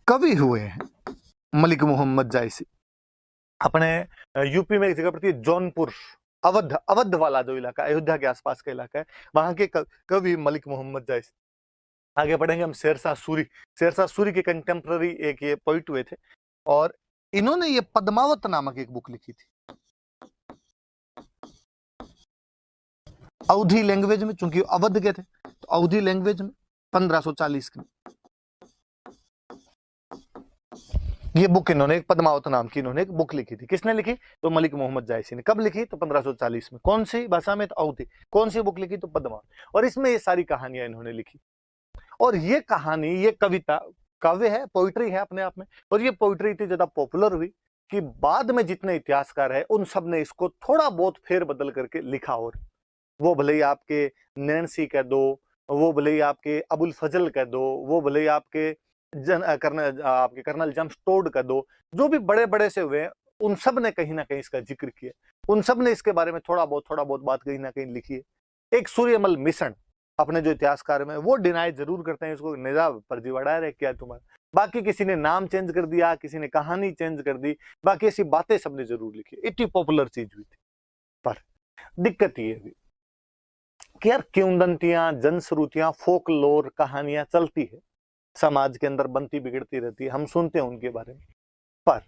कवि हुए हैं मलिक मोहम्मद जायसी। अपने यूपी में एक जगह पड़ती है जौनपुर, अवध, अवध वाला जो इलाका, अयोध्या के आसपास का इलाका है, वहां के कवि मलिक मोहम्मद जायसी। आगे बढ़ेंगे हम शेरशाह सूरी। शेरशाह सूरी के कंटेम्प्ररी एक ये पोइट हुए थे, और इन्होंने ये पद्मावत नामक एक बुक लिखी थी अवधी लैंग्वेज में, चूंकि अवध के थे तो अवधी लैंग्वेज में 1540 के। ये बुक इन्होंने पद्मावत नाम की इन्होंने एक बुक लिखी थी। किसने लिखी? तो मलिक मोहम्मद जायसी ने। कब लिखी? तो 1540 में। कौन सी भाषा में? तो अवधी। कौन सी बुक लिखी? तो पद्मावत। और इसमें ये सारी कहानियां इन्होंने लिखी। और ये कहानी, ये कविता, काव्य है, पोइट्री है अपने आप में। और ये पोइट्री इतनी ज्यादा पॉपुलर हुई कि बाद में जितने इतिहासकार है उन सब ने इसको थोड़ा बहुत फेर बदल करके लिखा। और वो भले ही आपके नैन्सी कह दो, वो भले ही आपके अबुल फजल कह दो, वो भले ही आपके कर्नल जेम्स टोड कह दो, जो भी बड़े बड़े से हुए उन सब ने कहीं ना कहीं इसका जिक्र किया। उन सब ने इसके बारे में थोड़ा बहुत बात कहीं ना कहीं लिखी है। एक सूर्यमल मिशन अपने जो इतिहासकार में वो डिनाई जरूर करते हैं इसको, निजाब फर्जीवाड़ा है क्या तुम्हारा। बाकी किसी ने नाम चेंज कर दिया, किसी ने कहानी चेंज कर दी, बाकी ऐसी बातें सबने जरूर लिखी। इतनी पॉपुलर चीज हुई थी। पर दिक्कत ये हुई कि यार किंवदंतियां, जनश्रुतियां, फोकलोर कहानियां चलती है समाज के अंदर, बनती बिगड़ती रहती है, हम सुनते हैं उनके बारे में। पर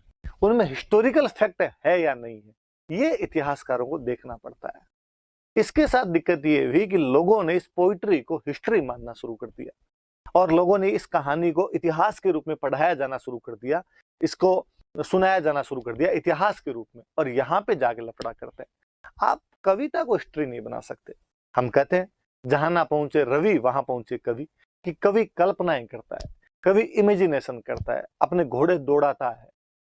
उनमें हिस्टोरिकल फैक्ट है या नहीं है, ये इतिहासकारों को देखना पड़ता है। इसके साथ दिक्कत ये हुई कि लोगों ने इस पोइट्री को हिस्ट्री मानना शुरू कर दिया और लोगों ने इस कहानी को इतिहास के रूप में पढ़ाया जाना शुरू कर दिया, इसको सुनाया जाना शुरू कर दिया इतिहास के रूप में। और यहाँ पे जाके लफड़ा करते हैं। आप कविता को हिस्ट्री नहीं बना सकते। हम कहते हैं जहां ना पहुंचे रवि वहां पहुंचे कवि, कि कवि कल्पनाएं करता है, कवि इमेजिनेशन करता है, अपने घोड़े दौड़ाता है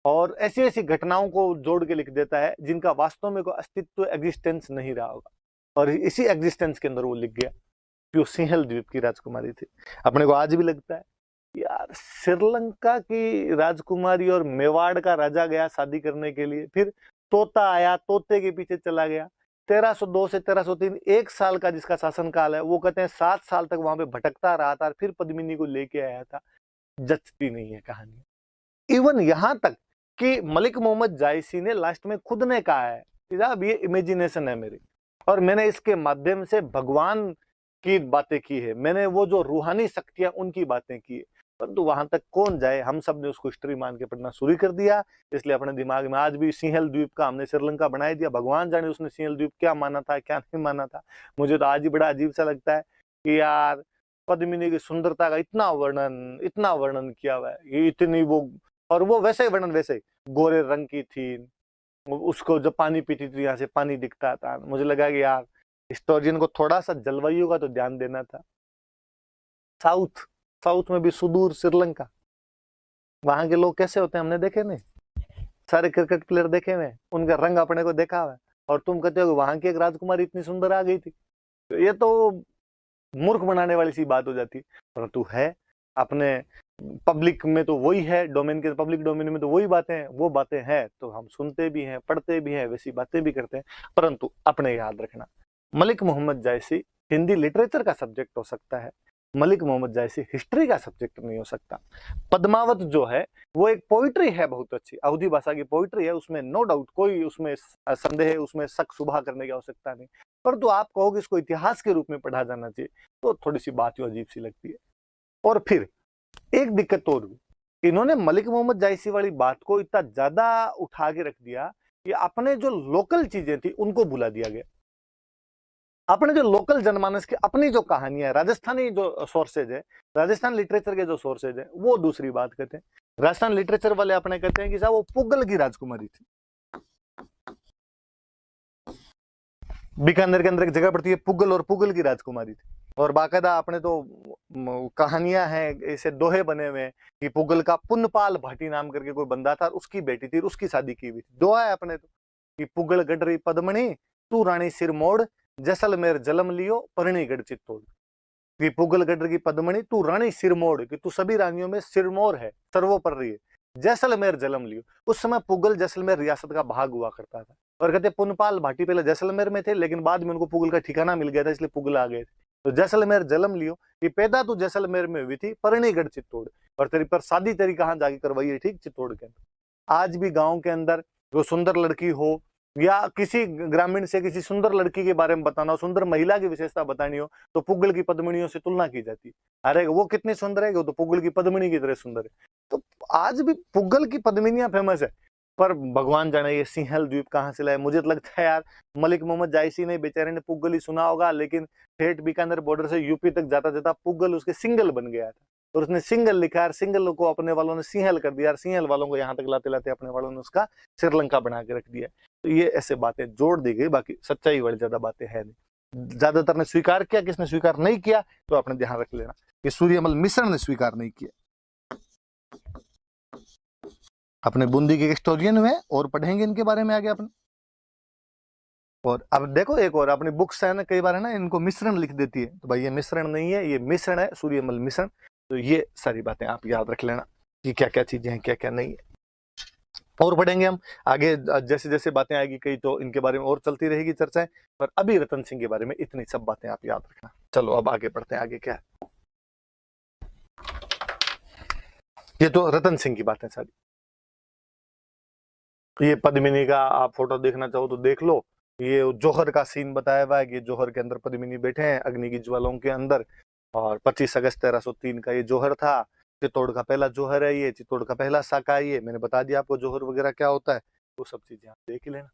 और ऐसी ऐसी घटनाओं को जोड़ के लिख देता है जिनका वास्तव में कोई अस्तित्व, एग्जिस्टेंस नहीं रहा होगा। और इसी एग्जिस्टेंस के अंदर वो लिख गया कि वो सिंहल द्वीप की राजकुमारी थी। अपने को आज भी लगता है यार, श्रीलंका की राजकुमारी और मेवाड़ का राजा गया शादी करने के लिए, फिर तोता आया, तोते के पीछे चला गया। 1302 से 1303 एक साल का जिसका शासनकाल है, वो कहते हैं 7 साल तक वहां पे भटकता रहा था, फिर पद्मिनी को लेके आया था। जचती नहीं है कहानी। इवन यहां तक कि मलिक मोहम्मद जायसी ने लास्ट में खुद ने कहा है कि साहब ये इमेजिनेशन है मेरी, और मैंने इसके माध्यम से भगवान की बातें की है, मैंने वो जो रूहानी शक्तियां उनकी बातें की है। परंतु वहां तक कौन जाए, हम सब ने उसको हिस्ट्री मान के पढ़ना शुरू कर दिया। इसलिए अपने दिमाग में आज भी सिंहल द्वीप का हमने श्रीलंका बना दिया। भगवान जाने उसने सिंहल द्वीप क्या माना था, क्या नहीं माना था। मुझे तो आज ही बड़ा अजीब सा लगता है कि यार पद्मिनी की सुंदरता का इतना वर्णन किया हुआ है, ये इतनी वो, और वो वैसे वर्णन वैसे गोरे रंग की थी, उसको जब पानी पीती थी यहाँ से पानी दिखता था। मुझे लगा कि यार हिस्टोरियन को थोड़ा सा जलवायु का तो ध्यान देना था। साउथ में भी सुदूर श्रीलंका, वहां के लोग कैसे होते हैं हमने देखे नहीं, सारे क्रिकेट प्लेयर देखे हुए, उनका रंग अपने को देखा हुआ है, और तुम कहते हो कि वहां की एक राजकुमारी इतनी सुंदर आ गई थी। तो ये तो मूर्ख बनाने वाली सी बात हो जाती। परंतु है अपने पब्लिक में तो वही है, डोमेन के पब्लिक डोमेन में तो वही बातें हैं, वो बातें हैं तो हम सुनते भी हैं, पढ़ते भी हैं, वैसी बातें भी करते हैं। परंतु अपने याद रखना, मलिक मोहम्मद जायसी हिंदी लिटरेचर का सब्जेक्ट हो सकता है, मलिक मोहम्मद जायसी हिस्ट्री का सब्जेक्ट नहीं हो सकता। पद्मावत जो है वो एक पोइट्री है, बहुत अच्छी अवधी भाषा की पोइट्री है, उसमें नो डाउट, कोई उसमें संदेह, उसमें शक शुबा करने की आवश्यकता नहीं। परंतु आप कहोगे इसको इतिहास के रूप में पढ़ा जाना चाहिए, तो थोड़ी सी बात अजीब सी लगती है। और फिर एक दिक्कत और हुई, इन्होंने मलिक मोहम्मद जायसी वाली बात को इतना ज्यादा उठा के रख दिया कि अपने जो लोकल चीजें थी उनको भुला दिया गया। अपने जो लोकल जनमानस की अपनी जो कहानियां है, राजस्थानी जो सोर्सेज है, राजस्थान लिटरेचर के जो सोर्सेज है, वो दूसरी बात कहते हैं। राजस्थान लिटरेचर वाले अपने कहते हैं कि साहब वो पुगल की राजकुमारी थी। बीकानेर के अंदर एक जगह पड़ती है पुगल, और पुगल की राजकुमारी थी। और बाकायदा अपने तो कहानियां हैं, ऐसे दोहे बने हुए हैं कि पुगल का पुनपाल भाटी नाम करके कोई बंदा था, उसकी बेटी थी, उसकी शादी की हुई थी। दोहा है अपने तो कि पुगल गडरी पद्मणी तू रानी सिर मोड़, जैसलमेर जलम लियो परणी गढ़ चित्तौड़। कि पुगल गढ़ की पद्मणी तू रानी सिरमोड़, कि तू सभी रानियों में सिरमौर है, सर्वोपरि है। जैसलमेर जलम लियो, उस समय पुगल जैसलमेर रियासत का भाग हुआ करता था। और कहते पुनपाल भाटी पहले जैसलमेर में थे, लेकिन बाद में उनको पुगल का ठिकाना मिल गया था, इसलिए पुगल आ गए थे। तो जैसलमेर जलम लियो कि पैदा तू जैसलमेर में हुई थी, परणीगढ़ चित्तौड़, और तेरी पर शादी तेरी कहाँ जाके करवाई है, ठीक चित्तौड़ के अंदर। आज भी गाँव के अंदर जो सुंदर लड़की हो, या किसी ग्रामीण से किसी सुंदर लड़की के बारे में बताना हो, सुंदर महिला की विशेषता बतानी हो, तो पुगल की पद्मणियों से तुलना की जाती है। अरे वो कितनी सुंदर है, वो तो पुगल की पद्मणी की तरह सुंदर है। तो आज भी पुगल की पद्मिनियां फेमस है। पर भगवान जाने ये सिंहल द्वीप कहाँ से लाए। मुझे तो लगता है यार मलिक मोहम्मद जायसी ने बेचारे ने पुगल ही सुना होगा, लेकिन ठेठ बीकानेर बॉर्डर से यूपी तक जाता जाता पुगल उसके सिंगल बन गया था। और उसने सिंगल लिखा है, सिंगल को अपने वालों ने सिंहल कर दिया, सिंहल वालों को यहाँ तक लाते लाते अपने वालों ने उसका श्रीलंका बना के रख दिया। तो ये ऐसे बातें जोड़ दी गई, बाकी सच्चाई वाली ज्यादा बातें है नहीं। ज्यादातर ने स्वीकार किया, किसने स्वीकार नहीं किया तो आपने ध्यान रख लेना कि सूर्यमल मिश्र ने स्वीकार नहीं किया। अपने बूंदी के हिस्टोरियन हुए और पढ़ेंगे इनके बारे में आगे अपने। और अब देखो एक और अपनी बुक्स है ना, कई बार है ना इनको मिश्रण लिख देती है, तो भाई ये मिश्रण नहीं है, ये मिश्रण है, सूर्यमल मिश्रण। तो ये सारी बातें आप याद रख लेना कि क्या क्या चीजें हैं, क्या क्या नहीं है। और पढ़ेंगे हम आगे, जैसे जैसे बातें आएगी कई तो इनके बारे में और चलती रहेगी चर्चाएं, पर अभी रतन सिंह के बारे में इतनी सब बातें आप याद रखना। चलो अब आगे बढ़ते हैं, आगे क्या है। ये तो रतन सिंह की बातें सारी। ये पद्मिनी का आप फोटो देखना चाहो तो देख लो, ये जौहर का सीन बताया हुआ है कि जौहर के अंदर पद्मिनी बैठे हैं अग्नि की ज्वालाओं के अंदर, और 25 अगस्त 1303 का ये जौहर था। चित्तौड़ का पहला जौहर है ये, चित्तौड़ का पहला साका है ये। मैंने बता दिया आपको जौहर वगैरह क्या होता है, वो सब चीजें आप देख ही लेना।